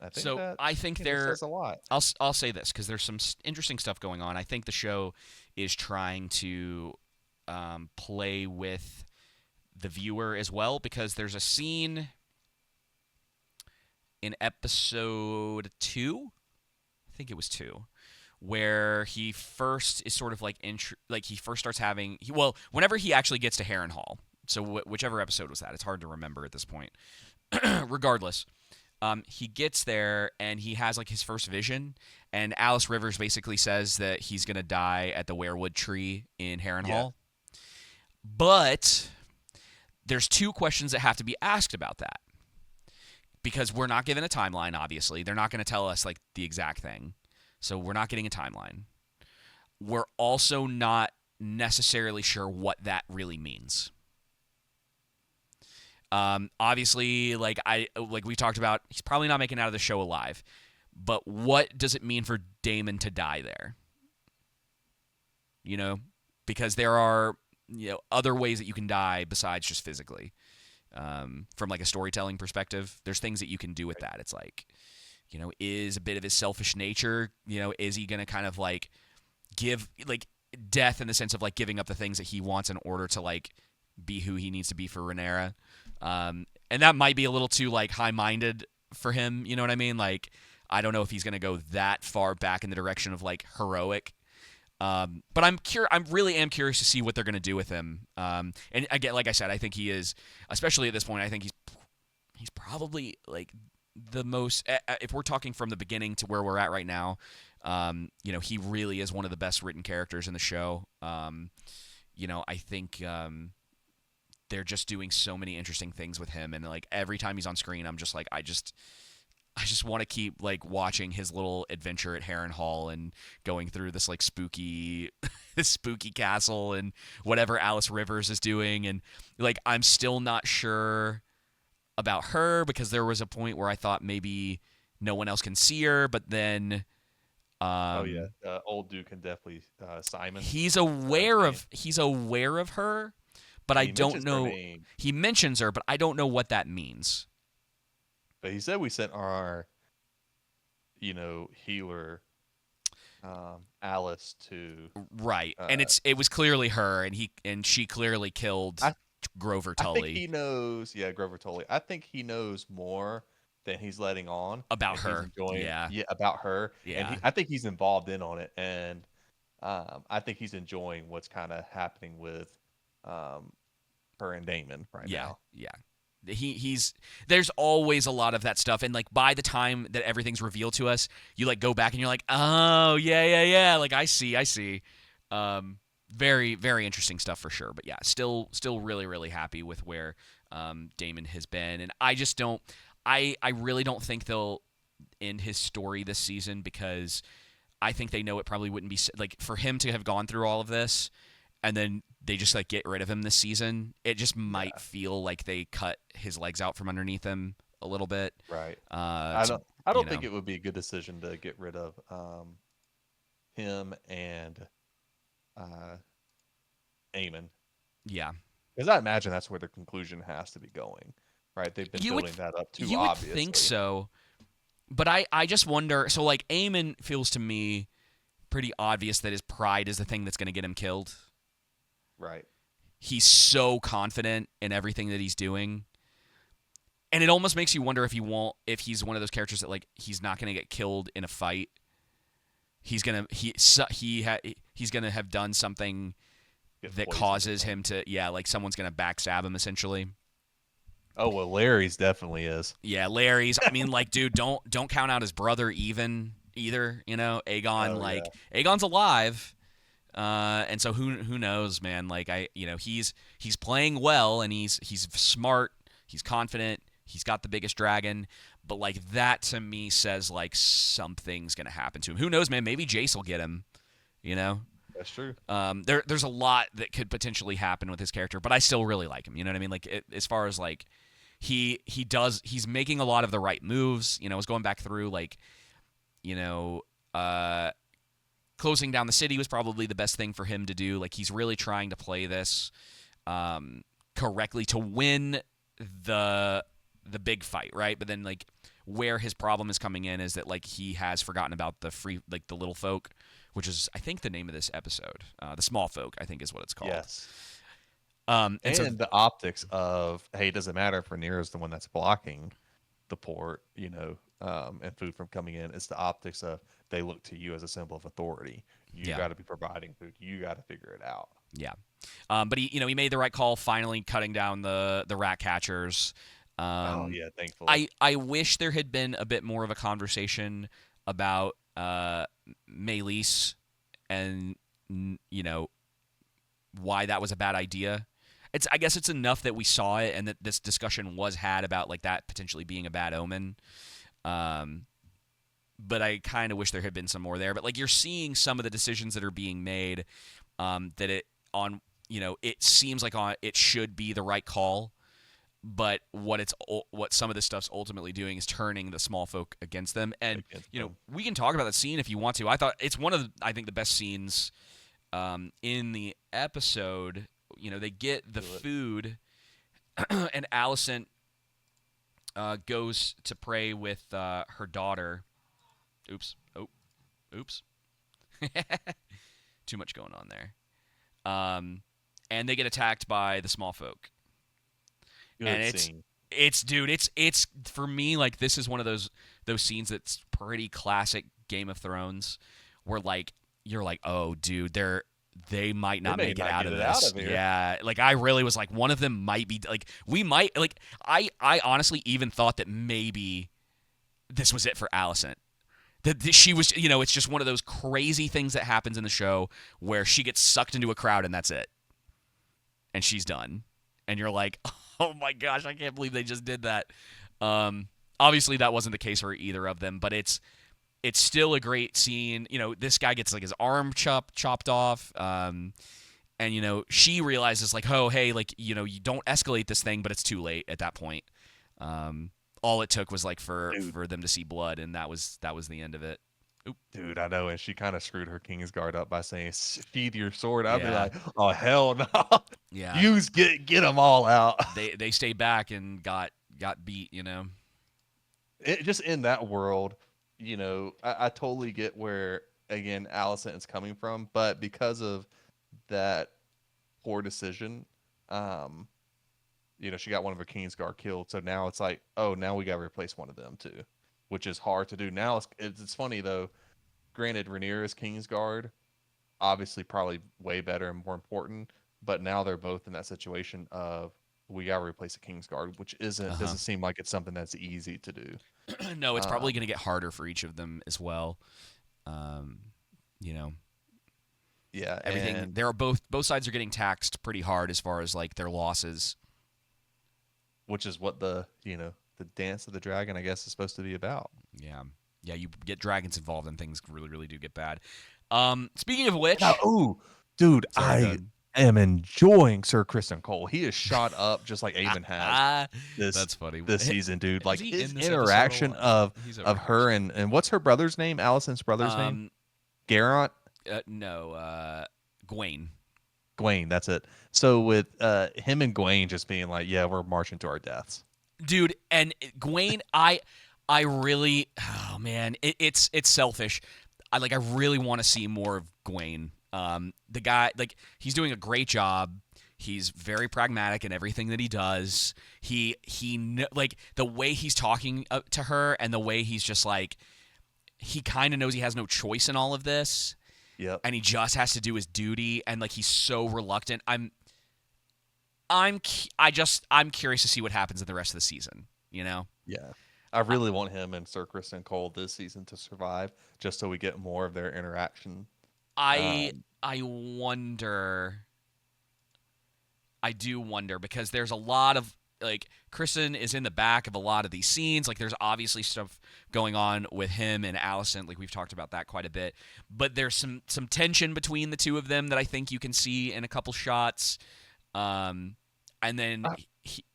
I think So that I think says a lot. I'll say this because there's some interesting stuff going on. I think the show is trying to play with the viewer as well because there's a scene in episode 2, I think it was 2, where he first is sort of like like he first starts having whenever he actually gets to Harrenhal. So whichever episode was that, it's hard to remember at this point. Regardless, he gets there and he has like his first vision, and Alice Rivers basically says that he's gonna die at the weirwood tree in Yeah. Harrenhal. But there's two questions that have to be asked about that because we're not given a timeline. Obviously, they're not going to tell us like the exact thing, so we're not getting a timeline. We're also not necessarily sure what that really means. Obviously, like we talked about, he's probably not making it out of the show alive. But what does it mean for Daemon to die there? You know, because there are other ways that you can die besides just physically. From like a storytelling perspective, there's things that you can do with that. It's like, is a bit of his selfish nature, is he going to kind of like give like death in the sense of like giving up the things that he wants in order to like be who he needs to be for Rhaenyra? And that might be a little too like high-minded for him. You know what I mean? Like, I don't know if he's going to go that far back in the direction of like heroic. But I really am curious to see what they're going to do with him. And again, like I said, I think he is, especially at this point, I think he's probably like the most. If we're talking from the beginning to where we're at right now, he really is one of the best written characters in the show. I think they're just doing so many interesting things with him, and like every time he's on screen, I'm just like, I just want to keep like watching his little adventure at Harrenhal and going through this like spooky this spooky castle and whatever Alice Rivers is doing. And like I'm still not sure about her because there was a point where I thought maybe no one else can see her, but then Oh yeah, um old Duke can definitely Simon. he's aware of her, but I He don't mentions her know. name, He mentions her, but I don't know what that means. but he said we sent our healer Alice to. Right. And Uh, it was clearly her, and she clearly killed I Grover I think Tully he knows. Yeah, Grover Tully. I think he knows more than he's letting on, about and he's her. enjoying. Yeah. Yeah, about her, and Yeah. I think he's involved in on it, and I think he's enjoying what's kind of happening with um, her and Damon right Yeah. now. Yeah. He's there's always a lot of that stuff, and like by the time that everything's revealed to us, you like go back and you're like, oh yeah, like I see. Very very interesting stuff for sure. But yeah, still really really happy with where Damon has been, and I just don't I really don't think they'll end his story this season because I think they know it probably wouldn't be like for him to have gone through all of this and then they just like get rid of him this season. It just might Yeah, feel like they cut his legs out from underneath him a little bit. right. Uh, I to, don't. I you don't know, think it would be a good decision to get rid of him and uh, Eamon, yeah. because I imagine that's where the conclusion has to be going. Right? They've been You would building that up too you would think obviously. so, but I just wonder. So like Eamon feels to me pretty obvious that his pride is the thing that's going to get him killed. Right. He's so confident in everything that he's doing. And it almost makes you wonder if he's one of those characters that like he's not going to get killed in a fight. He's gonna have done something Get that poisoned or causes him something. to like someone's gonna backstab him essentially. Oh well, Larry's definitely is. Yeah, Larry's. I mean, like, dude, don't count out his brother even either. Aegon. Oh yeah. Like, Aegon's alive, and so who knows, man? Like, he's playing well, and he's smart, he's confident, he's got the biggest dragon. But like that to me says like something's gonna happen to him. Who knows, man? Maybe Jace will get him. You know? That's true. There's a lot that could potentially happen with his character, but I still really like him. You know what I mean? Like as far as like he's making a lot of the right moves. You know, I was going back through like you know closing down the city was probably the best thing for him to do. Like he's really trying to play this correctly to win the the big fight, right? But then like where his problem is coming in is that like he has forgotten about the free like the little folk, which is I think the name of this episode. The small folk, I think is what it's called. Yes. And so And the optics of, hey, it doesn't matter if Rhaenyra is the one that's blocking the port, and food from coming in. It's the optics of they look to you as a symbol of authority. You yeah, got to be providing food. You got to figure it out. yeah. But he made the right call finally cutting down the rat catchers. Oh Um, yeah, thankfully. I wish there had been a bit more of a conversation about Meleese and why that was a bad idea. I guess it's enough that we saw it and that this discussion was had about like that potentially being a bad omen. Um, but I kind of wish there had been some more there. But like you're seeing some of the decisions that are being made, that it seems like it should be the right call, but what some of this stuff's ultimately doing is turning the small folk against them. And Against them. we can talk about that scene if you want to. I thought it's one of I think the best scenes in the episode. They get the Do it. food, and Alicent goes to pray with her daughter. Oops. Oh, oops. Too much going on there. And they get attacked by the small folk. And Good scene. it's for me like this is one of those scenes that's pretty classic Game of Thrones, where like you're like, oh dude, they might They not may make it not out get of it out this. of here. Yeah, like I really was like one of them might be like we might like I honestly even thought that maybe this was it for Alicent. That she was, it's just one of those crazy things that happens in the show where she gets sucked into a crowd and that's it. And she's done. And you're like, oh my gosh, I can't believe they just did that. Obviously, that wasn't the case for either of them, but it's still a great scene. This guy gets like his arm chopped off. And she realizes like, oh hey, like you don't escalate this thing, but it's too late at that point. All it took was like for Dude. them to see blood, and that was the end of it. Oop. Dude, I know, and she kind of screwed her Kingsguard up by saying, "Sheath your sword." I'd be Yeah, like, "Oh hell no! yeah. Use get them all out." They stayed back and got beat. Just in that world, I totally get where again Alicent is coming from, but because of that poor decision, um, she got one of her Kingsguard killed, so now it's like, oh, now we got to replace one of them too, which is hard to do. Now it's funny though. Granted, Rhaenyra's Kingsguard obviously probably way better and more important, but now they're both in that situation of we got to replace a Kingsguard, which Uh-huh. doesn't seem like it's something that's easy to do. No, it's probably Um, going to get harder for each of them as well. Um, you know, yeah, everything. and There are both sides are getting taxed pretty hard as far as like their losses. which is what the dance of the dragon, I guess, is supposed to be about. Yeah, yeah. You get dragons involved, and things really, really do get bad. Speaking of Now, which, oh, dude, sorry, go I ahead. am enjoying Sir Kristen Cole. He is shot up just like Aemon has this That's funny. this season, dude. Was Like he his in this episode? interaction He's of over here her somewhere. and what's her brother's name? Allison's brother's name? Um, Garrot? no, Gwaine. Gwaine, that's it. So with him and Gwaine just being like, yeah, we're marching to our deaths. Dude, and Gwaine, I really, oh man, it's selfish. I really want to see more of Gwaine. The guy, like, he's doing a great job. He's very pragmatic in everything that he does. Like the way he's talking to her, and the way he's just like, he kind of knows he has no choice in all of this, Yep. and he just has to do his duty. And like, he's so reluctant. I'm curious to see what happens in the rest of the season. You know. Yeah. I really want him and Sir Kristen Cole this season to survive just so we get more of their interaction. I Um, I wonder. I do wonder because there's a lot of like Kristen is in the back of a lot of these scenes. Like there's obviously stuff going on with him and Allison. Like we've talked about that quite a bit. But there's some tension between the two of them that I think you can see in a couple shots. And then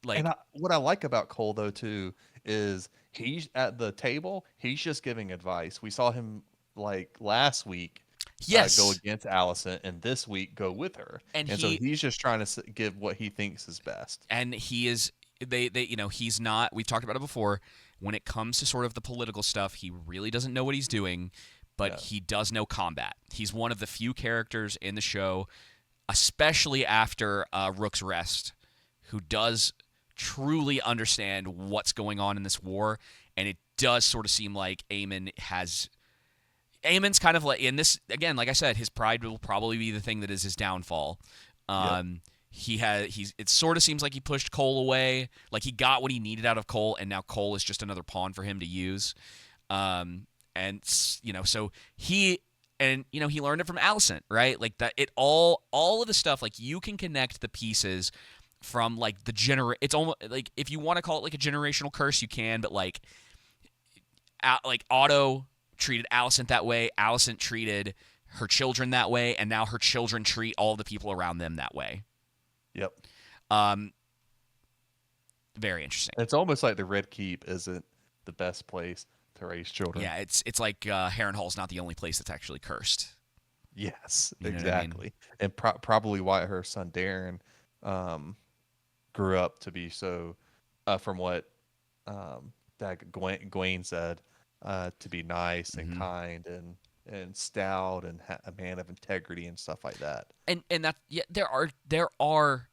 what I like about Cole though too is he's at the table. He's just giving advice. We saw him like last week go yes, against Allison, and this week go with her. and And so he's just trying to give what he thinks is best. he is they he's not. We've talked about it before. When it comes to sort of the political stuff, he really doesn't know what he's doing, but he does know combat. He's one of the few characters in the show, especially after Rook's Rest, who does truly understand what's going on in this war, and it does sort of seem like Aemon's kind of like, in this, again, like I said, his pride will probably be the thing that is his downfall. It sort of seems like he pushed Cole away, like he got what he needed out of Cole, and now Cole is just another pawn for him to use. So he learned it from Allison, right? Like that, all of the stuff, like you can connect the pieces from like it's almost like, if you want to call it like a generational curse, you can, but like Otto treated Allison that way, Allison treated her children that way, and now her children treat all the people around them that way. Yep. Very interesting. It's almost like the Red Keep isn't the best place to raise children. Yeah, it's like Harrenhal's not the only place that's actually cursed. Yes, You know exactly. what I mean? And probably why her son Darren grew up to be so, from what that Gwen said, to be nice and kind and stout and a man of integrity and stuff like that. And that, yeah, there are.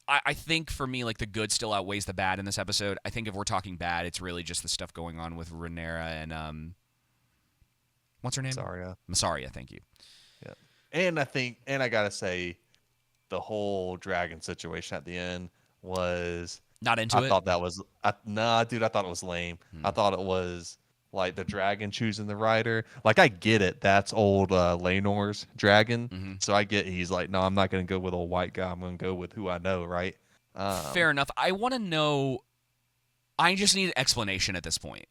I think for me, like, the good still outweighs the bad in this episode. I think if we're talking bad, it's really just the stuff going on with Rhaenyra and what's her name? Massaria. Thank you. Yeah, and I gotta say, the whole dragon situation at the end was Not into it. I thought that was nah, dude. I thought it was lame. I thought it was like the dragon choosing the rider. Like I get it. That's old Laenor's dragon. So I get he's like, no, I'm not gonna go with old white guy. I'm gonna go with who I know, right? Fair enough. I want to know. I just need an explanation at this point.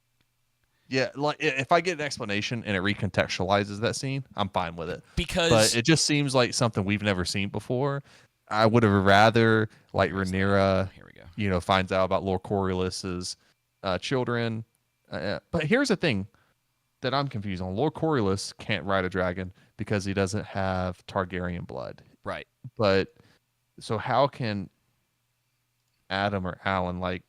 Yeah, like if I get an explanation and it recontextualizes that scene, I'm fine with it. Because But it just seems like something we've never seen before. I would have rather like Rhaenyra, here we go. Finds out about Lord Coriolis's children. But here's the thing that I'm confused on: Lord Coriolis can't ride a dragon because he doesn't have Targaryen blood. Right. But so how can Adam or Alan, like?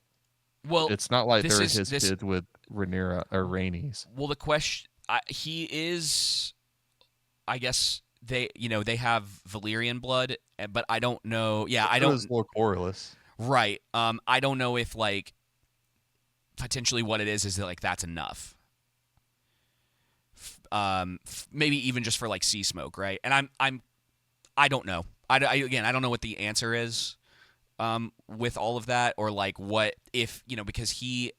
Well, it's not like they're his this, kids with Rhaenyra or Rhaenys. Well, the question, he is, I guess they have Valyrian blood, but I don't know. Yeah, I don't. Lord Coriolis. Right. I don't know if like potentially what it is that like that's enough. Maybe even just for like sea smoke, right? And I don't know. I don't know what the answer is. With all of that, or like what if because he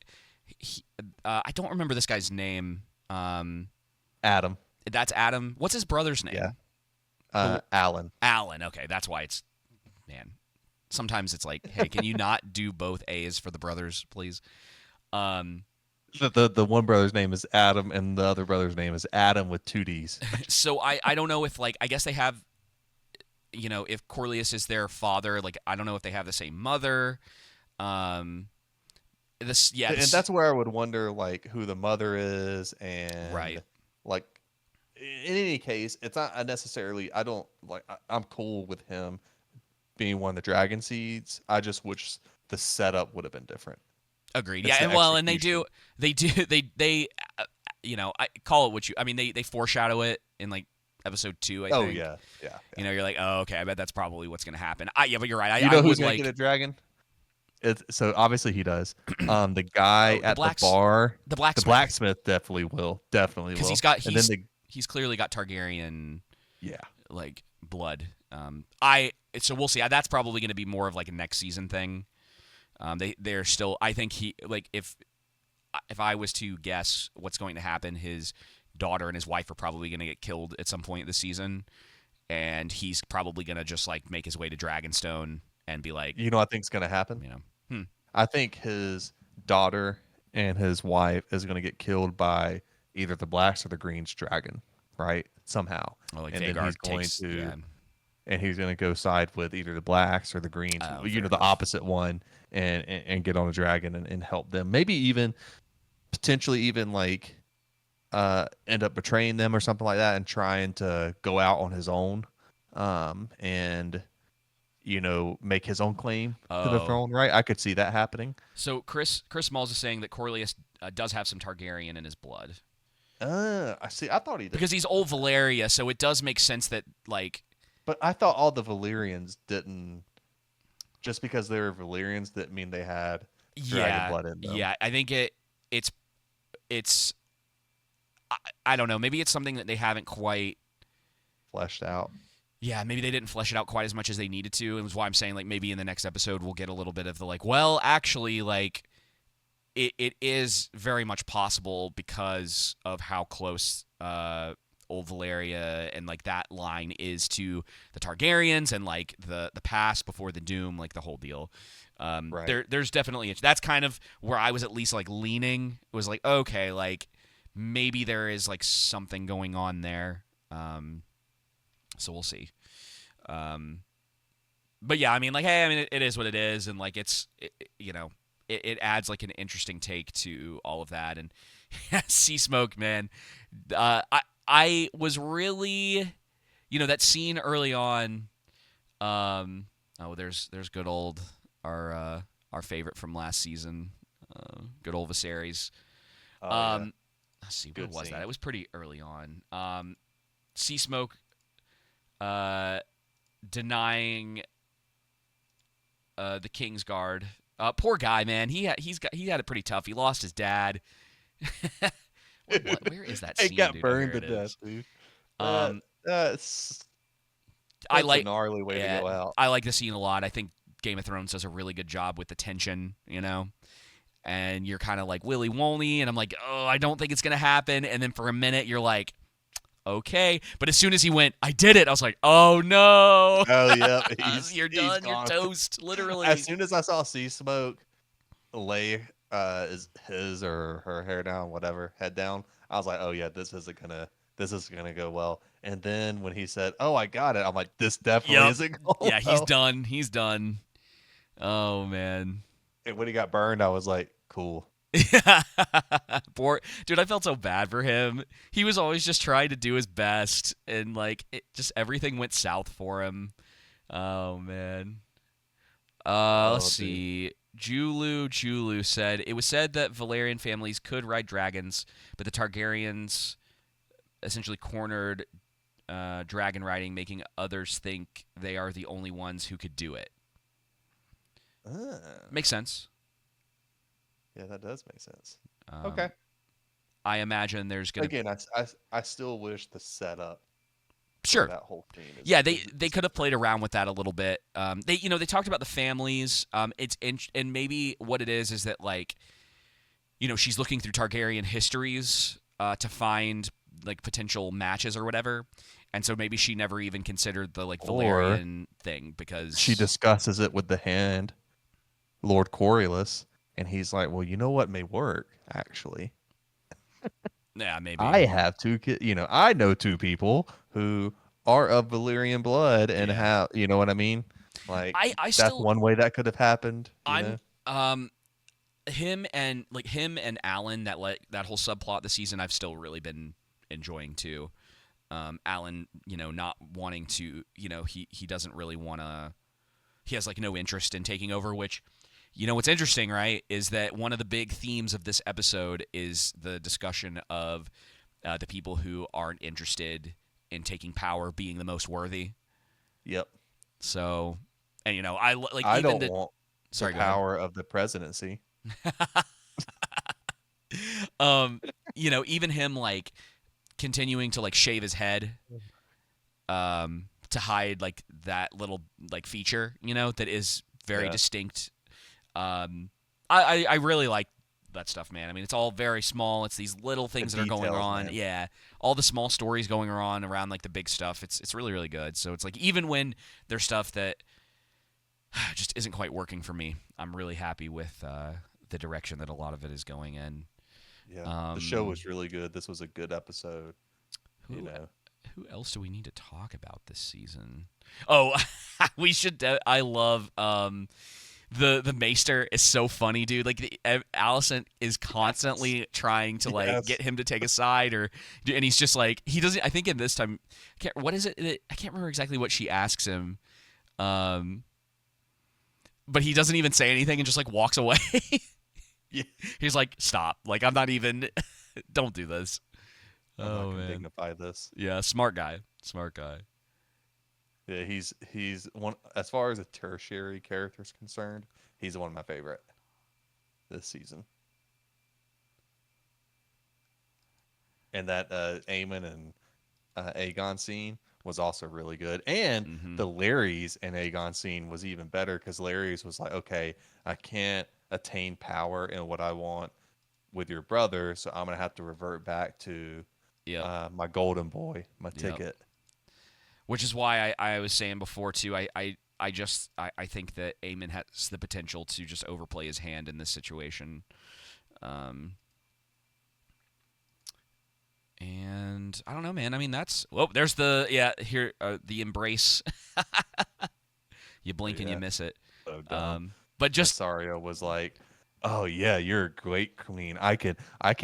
I don't remember this guy's name. Adam. That's Adam. What's his brother's name? Yeah. Alan. Alan. Okay, that's why it's, man. Sometimes it's like, hey, can you not do both A's for the brothers, please? The one brother's name is Adam, and the other brother's name is Adam with 2 D's. So I don't know if, like, I guess they have, if Corlius is their father, like, I don't know if they have the same mother. And that's where I would wonder, like, who the mother is, and right. Like, in any case, it's not necessarily. I'm cool with him being one of the dragon seeds. I just wish the setup would have been different. Agreed. Yeah, and they I call it what you. I mean, they foreshadow it in like episode 2. I think. Oh yeah. You're like, oh okay, I bet that's probably what's gonna happen. Yeah, but you're right. You know who's gonna get a dragon? So obviously he does. The guy at the bar, the blacksmith definitely will. Because he's clearly got Targaryen. Yeah. Like blood. So we'll see. That's probably going to be more of like a next season thing. They're still. I think if I was to guess what's going to happen, his daughter and his wife are probably going to get killed at some point this season, and he's probably going to just like make his way to Dragonstone and be like, You know what I think's gonna happen? you know, hmm, I think his daughter and his wife is gonna get killed by either the blacks or the greens dragon, right? Somehow. or like And then Vagar takes, yeah, he's going to go side with either the blacks or the greens, oh, you fair know, the enough. opposite one, and get on a dragon and help them. Maybe even potentially even like end up betraying them or something like that and trying to go out on his own, and you know, make his own claim to the Oh, throne. Right? I could see that happening. so Chris Smalls is saying that Corleus does have some Targaryen in his blood I see. I thought he did, because he's old Valeria, so it does make sense that like, but I thought all the Valyrians didn't. Just because they were Valyrians didn't mean they had dragon yeah, blood in them. yeah. I think it's it's I don't know. Maybe it's something that they haven't quite. Fleshed out. Yeah, maybe they didn't flesh it out quite as much as they needed to. And was why I'm saying like maybe in the next episode we'll get a little bit of the like, well, actually, like it is very much possible because of how close old Valeria and like that line is to the Targaryens and like the past before the Doom, like the whole deal. Right. There's definitely that's kind of where I was at least like leaning. It was like, okay, like maybe there is like something going on there. So we'll see. Um, but yeah, I mean, like, hey, I mean, it is what it is, and like, you know, it adds like an interesting take to all of that. And Sea Smoke, man, I was really, you know, that scene early on. There's good old our favorite from last season, good old Viserys. Oh yeah. Um, let's see, where Good was that? scene. It was pretty early on. Sea Smoke uh, denying the King's Guard. Poor guy, man. He had it pretty tough. He lost his dad. Where is that It scene, got dude? Oh, burned here to it death, is. dude. That Um, that's I that's a like gnarly way to yeah, go out. I like the scene a lot. I think Game of Thrones does a really good job with the tension, you know. And you're kind of like willy wonly, and I'm like, oh, I don't think it's gonna happen. And then for a minute, you're like, okay. But as soon as he went, I did it. I was like, oh no, Oh yeah, you're he's done. You're gone. toast, As literally. soon as I saw Sea Smoke lay his or her hair down, whatever, head down, I was like, oh yeah, this isn't gonna go well. And then when he said, "Oh, I got it," I'm like, this definitely Yep. isn't going Yeah, he's well. done. He's done. Oh man. And when he got burned, I was like, cool. Poor dude, I felt so bad for him. He was always just trying to do his best, and like it just everything went south for him. Oh man. Let's Oh, dude. see. Julu said it was said that Valerian families could ride dragons, but the Targaryens essentially cornered dragon riding, making others think they are the only ones who could do it. Ah, Makes sense. yeah, that does make sense. Okay. Um, I imagine there's gonna Again, I still wish the setup for sure. that whole scene Yeah, is they could have played around with that a little bit. They talked about the families. And maybe what it is that like she's looking through Targaryen histories to find like potential matches or whatever, and so maybe she never even considered the like or Valerian thing she because discusses it with the hand, Lord Coriolis, and he's like, "Well, you know what may work actually. yeah maybe I have two kids. You know, I know two people who are of Valyrian blood and yeah have, you know what I mean? Like I that's still one way that could have happened. You I'm know? him and Alan that whole subplot this season I've still really been enjoying too. Alan, not wanting to, he doesn't really want to. He has like no interest in taking over. Which, what's interesting, right, is that one of the big themes of this episode is the discussion of the people who aren't interested in taking power being the most worthy. Yep. So, and I like I even don't the. want the Sorry, go ahead. power of the presidency. um, even him like continuing to like shave his head to hide like that little like feature, that is very Yeah. distinct. I really like that stuff, man. I mean, it's all very small. It's these little The things that are going details, on. man. Yeah, all the small stories going on around like the big stuff. It's really really good. So it's like even when there's stuff that just isn't quite working for me. I'm really happy with the direction that a lot of it is going in. Yeah, the show Um, was really good. This was a good episode. You who know, who else do we need to talk about this season? Oh, we should. I love the Maester is so funny, dude. Like Allison is yes, constantly trying to like yes. get him to take a side, and he's just like he doesn't. I think in this time, what is it? I can't remember exactly what she asks him. Um, but he doesn't even say anything and just like walks away. Yeah, He's like, "Stop! Like I'm not even. Don't do this." I'm not Oh gonna man, dignify this. yeah, smart guy, smart guy. Yeah, he's one as far as a tertiary character is concerned. He's one of my favorite this season. And that Aemon and Aegon scene was also really good. And Mm-hmm. the Larrys and Aegon scene was even better because Larrys was like, okay, I can't attain power in what I want with your brother, so I'm gonna have to revert back to Yep. my golden boy, my Yep. ticket. Which is why I was saying before too. I think that Eamon has the potential to just overplay his hand in this situation. Um, and I don't know, man. I mean, that's there's the here the embrace. You blink and you Yeah, miss it. so dumb. But just Assario was like, "Oh yeah, you're a great queen. I can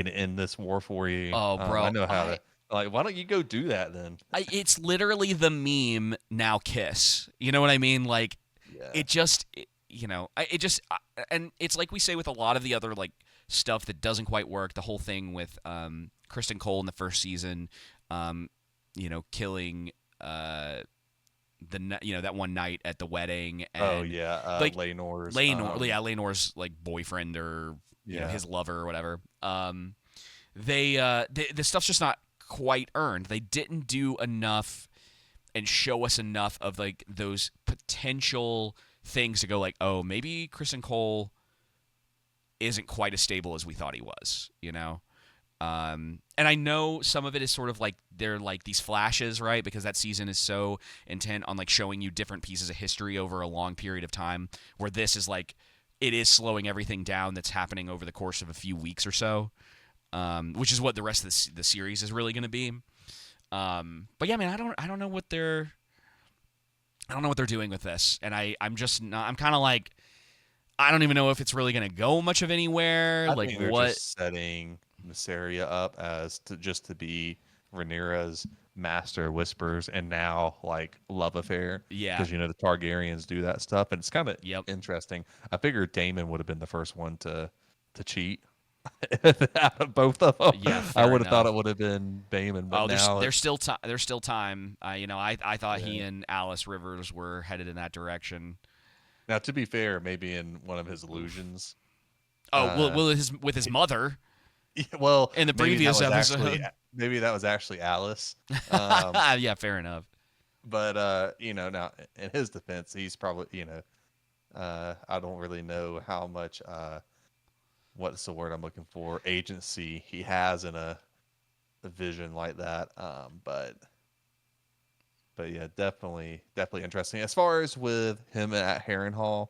end this war for you. oh, I bro, know how to." Like, why don't you go do that then? it's literally the meme now. Kiss. You know what I mean? Like Yeah. it just it just and it's like we say with a lot of the other like stuff that doesn't quite work. The whole thing with Kristen Cole in the first season, killing that one night at the wedding Oh and yeah, like Laenor's. Laenor's like boyfriend or Yeah. his lover or whatever. The stuff's just not quite earned. They didn't do enough and show us enough of like those potential things to go like, oh, maybe Kristen Cole isn't quite as stable as we thought he was, you know? And I know some of it is sort of like they're like these flashes, right? Because that season is so intent on like showing you different pieces of history over a long period of time, where this is like it is slowing everything down that's happening over the course of a few weeks or so, which is what the rest of the series is really going to be. But yeah, man, I don't know what they're doing with this, and I'm just not. I'm kind of like I don't even know if it's really going to go much of anywhere. I Like think they're what? just setting Mysaria up as to be Rhaenyra's master of whispers and now like love affair Yeah. because the Targaryens do that stuff and it's kind of Yep. interesting. I figured Daemon would have been the first one to cheat out of both of them. Yeah. I Fair would have thought enough. it would have been Daemon, but Oh, now there's still time. There's still time. I thought he yeah. and Alice Rivers were headed in that direction. Now to be fair, maybe in one of his illusions, Oh, well, uh, with his mother yeah, well, in the previous episode. maybe that was actually Alice. Um, Yeah, fair enough. but now in his defense, he's probably I don't really know how much what's the word I'm looking for, agency he has in a vision like that. But yeah, definitely interesting. As far as with him at Harrenhal,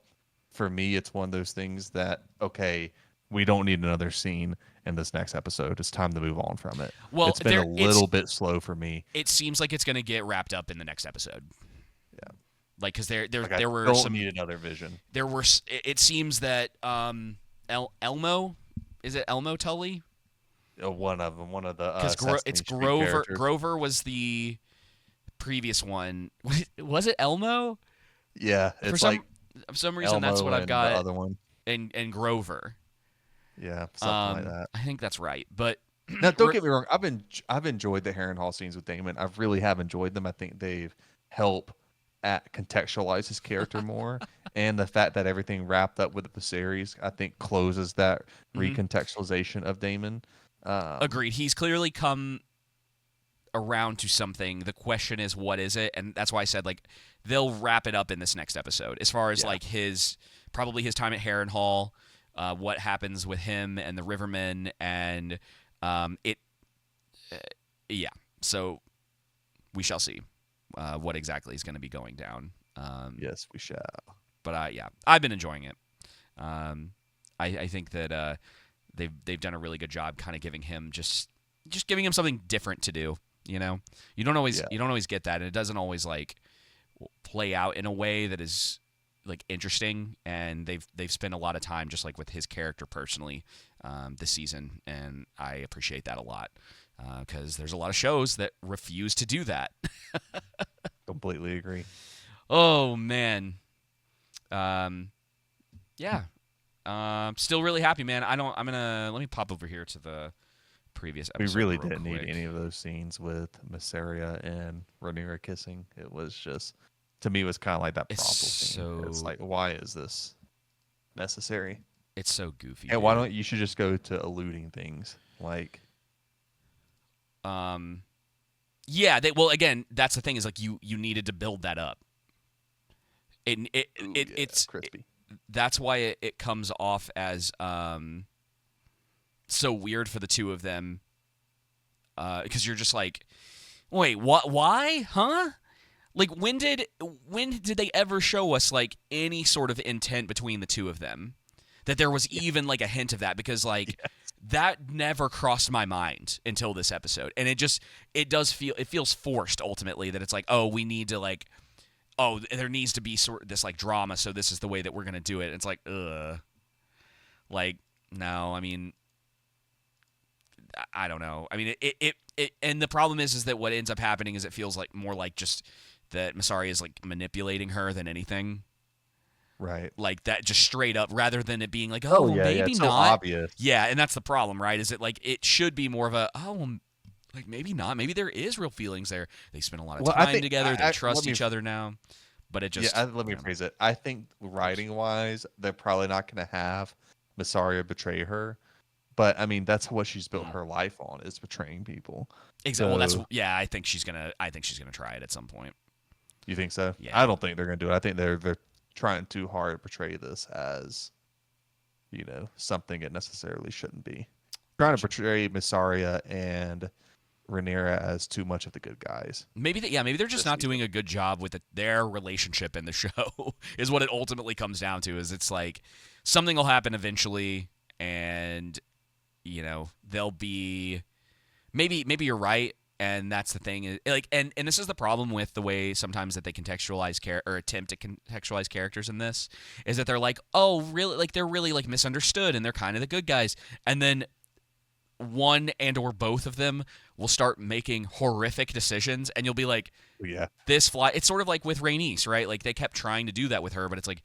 for me, it's one of those things that okay, we don't need another scene in this next episode. It's time to move on from it. Well, It's been a little bit slow for me. it seems like it's going to get wrapped up in the next episode. Yeah, Like because like I there were don't some need another vision. there were it seems that Elmo, is it Elmo Tully? One of them, one of the Because Sesame it's Street Grover. characters. Grover was the previous one. Was it Elmo? Yeah, For it's like for some reason that's what Elmo I've and the got. other one. And Grover. Yeah, something like that. I think that's right. But Now, don't get me wrong. I've enjoyed the Harrenhal scenes with Damon. I really have enjoyed them. I think they've helped at contextualize his character more, and the fact that everything wrapped up with the series, I think, closes that Mhm. recontextualization of Damon. Agreed. He's clearly come around to something. The question is, what is it? And that's why I said like they'll wrap it up in this next episode. As far as Yeah. like probably his time at Harrenhal, what happens with him and the Rivermen, and it. Yeah. So we shall see what exactly is going to be going down. Yes, we shall. But yeah, I've been enjoying it. Um, I think that they've done a really good job, kind of giving him just giving him something different to do. You know, Yeah, you don't always get that, and it doesn't always like play out in a way that is like interesting. And they've spent a lot of time just like with his character personally this season, and I appreciate that a lot because there's a lot of shows that refuse to do that. completely agree. Oh man, um, yeah. Still really happy, man. I'm gonna let me pop over here to the previous We episode really real didn't need quick. any of those scenes with Masseria and Rhaenyra kissing. It was just, to me, it was kind of like that It's promptal scene. It's so like, why is this necessary? it's so goofy, And why dude. don't you should just go to alluding things like, Um, yeah. Well, again, that's the thing is like you needed to build that up. ooh, yeah, crispy. That's why it comes off as so weird for the two of them because you're just like, wait, what? Why? Huh? Like when did they ever show us like any sort of intent between the two of them? That there was Yeah, even like a hint of that because like yeah, that never crossed my mind until this episode. And it feels forced ultimately that it's like, "Oh, we need to like there needs to be sort of this like drama, so this is the way that we're going to do it." And it's like, ugh. Like no, I mean I don't know. I mean, and the problem is that what ends up happening is it feels like more like just that Masari is like manipulating her than anything. right. Like that, just straight up, rather than it being like, oh, Oh well, yeah, yeah. maybe It's so not. obvious. Yeah, and that's the problem, right? Is it like it should be more of a, oh, well, like maybe not. Maybe there is real feelings there. They spend a lot of Well, I time think together. They let trust me each other now. But it yeah, just, let me you know, phrase it. I think writing wise, they're probably not going to have Massaria betray her. But I mean, that's what she's built mm. her life on, is betraying people. Well, that's So yeah. I think she's gonna try it at some point. you think so? I Yeah. don't think they're going to do it. I think they're trying too hard to portray this as, something it necessarily shouldn't be. Trying to Gotcha. portray Massaria and Rhaenyra as too much of the good guys Maybe they're just this not season. doing a good job with their relationship in the show. Is what it ultimately comes down to. Is it's like something will happen eventually, and they'll be maybe you're right, and that's the thing. Like, and this is the problem with the way sometimes that they contextualize or attempt to contextualize characters in this is that they're like, oh, really, like they're really like misunderstood, and they're kind of the good guys, and then one and or both of them will start making horrific decisions, and you'll be like, Yeah. this fly. It's sort of like with Rhaenys, right? Like they kept trying to do that with her, but it's like,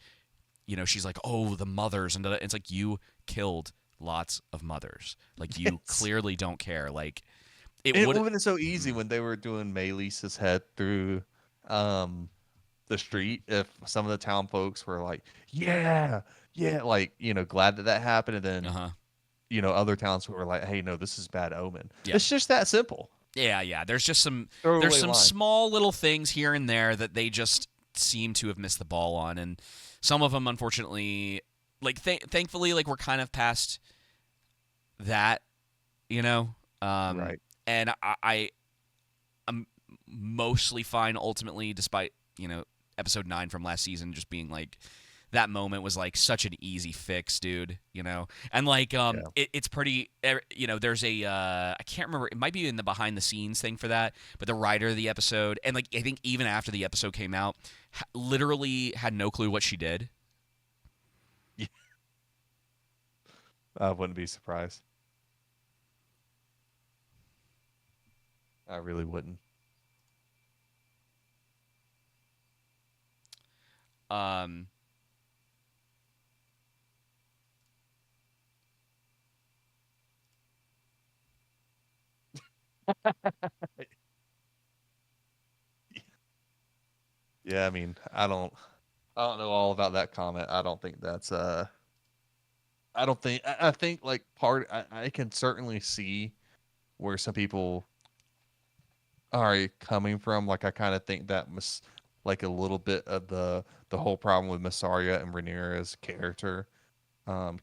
she's like, oh, the mothers, and it's like you killed lots of mothers. Like you Yes. clearly don't care. Like it It would. would have been so easy Mhm. when they were doing Maylisa's head through um, the street if some of the town folks were like, yeah, yeah, like, glad that that happened. And Uh then, huh. other towns were like, hey, no, this is bad omen. Yeah. It's just that simple. Yeah. There's Throwaway some line. small little things here and there that they just seem to have missed the ball on, and some of them, unfortunately, like thankfully, like we're kind of past that, you know. Um, Right. and I'm mostly fine ultimately, despite episode 9 from last season just being like that moment was like such an easy fix, dude. And like Yeah. it's pretty. There's a I can't remember. It might be in the behind the scenes thing for that, but the writer of the episode and like I think even after the episode came out, literally had no clue what she did. Yeah. I wouldn't be surprised. I really wouldn't. Um, Yeah, I mean, I don't know all about that comment. I don't think that's I don't think I think like I can certainly see where some people are coming from. Like I kind of think that like a little bit of the whole problem with Massaria and Rhaenyra's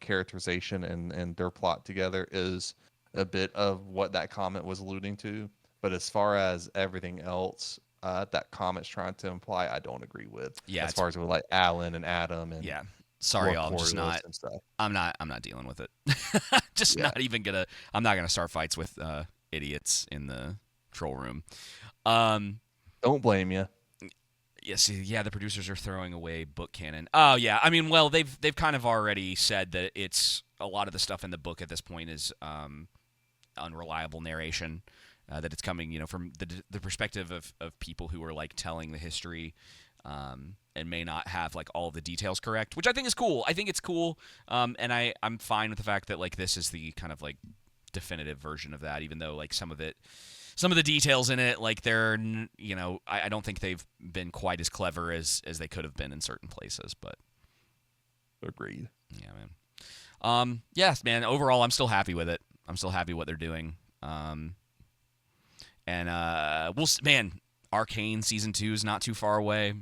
characterization and their plot together is a bit of what that comment was alluding to. But as far as everything else, that comment's trying to imply, I don't agree with. Yeah, As far as with like Alan and Adam and yeah. Sorry, Lord y'all. I'm just Coriolis not. and stuff. I'm not dealing with it. Just Yeah, not even gonna. I'm not gonna start fights with idiots in the troll room. Um, don't blame you. yeah, see, yeah, the producers are throwing away book canon. Oh yeah, I mean, well, they've kind of already said that it's a lot of the stuff in the book at this point is unreliable narration. That it's coming, from the perspective of people who are like telling the history, and may not have like all the details correct, which I think is cool. I think it's cool, and I'm fine with the fact that like this is the kind of like definitive version of that, even though like some of the details in it, like I don't think they've been quite as clever as they could have been in certain places, but Agreed. yeah, man. Yes, man. Overall, I'm still happy with it. I'm still happy what they're doing. And man, Arcane season 2 is not too far away.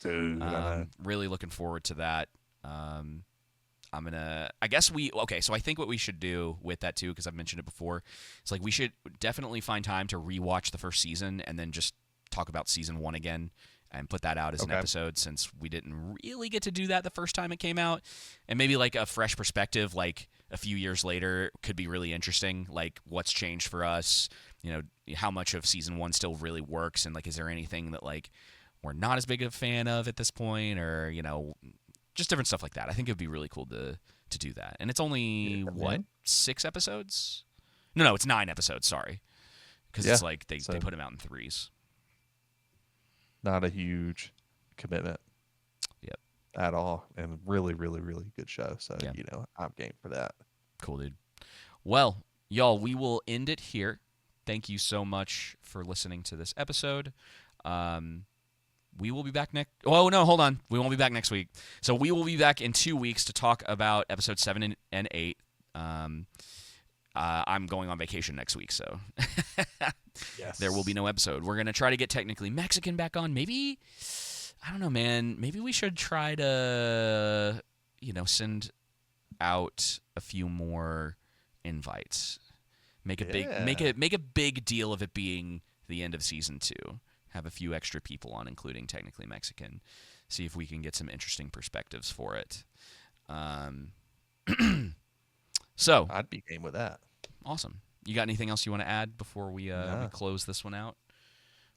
Dude, I know. Really looking forward to that. So I think what we should do with that too, because I've mentioned it before, it's like we should definitely find time to rewatch the first season and then just talk about season 1 again and put that out as an episode, since we didn't really get to do that the first time it came out. And maybe like a fresh perspective, like a few years later, could be really interesting. Like what's changed for us, how much of season 1 still really works, and like is there anything that like we're not as big a fan of at this point, or just different stuff like that. I think it would be really cool to do that. And it's only what, 6 episodes? No, it's 9 episodes. Sorry, because it's like they put them out in 3s. Not a huge commitment. Yep. At all, and really, really, really good show. So Yeah. I'm game for that. Cool, dude. Well, y'all, we will end it here. Thank you so much for listening to this episode. We will be back next. Oh no, hold on. We won't be back next week. So we will be back in 2 weeks to talk about episode 7 and 8. I'm going on vacation next week, so Yes. there will be no episode. We're gonna try to get Technically Mexican back on. Maybe, I don't know, man. Maybe we should try to, send out a few more invites. Make a big deal of it being the end of season 2. Have a few extra people on, including Technically Mexican. See if we can get some interesting perspectives for it. So I'd be game with that. Awesome. You got anything else you want to add before we close this one out?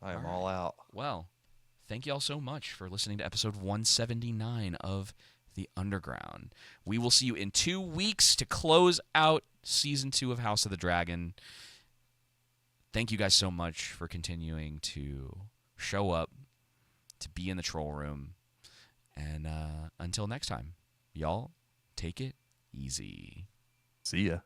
I am all out. Well, thank you all so much for listening to episode 179 of The Underground. We will see you in 2 weeks to close out season 2 of House of the Dragon. Thank you guys so much for continuing to show up, to be in the troll room. And until next time, y'all, take it easy. See ya.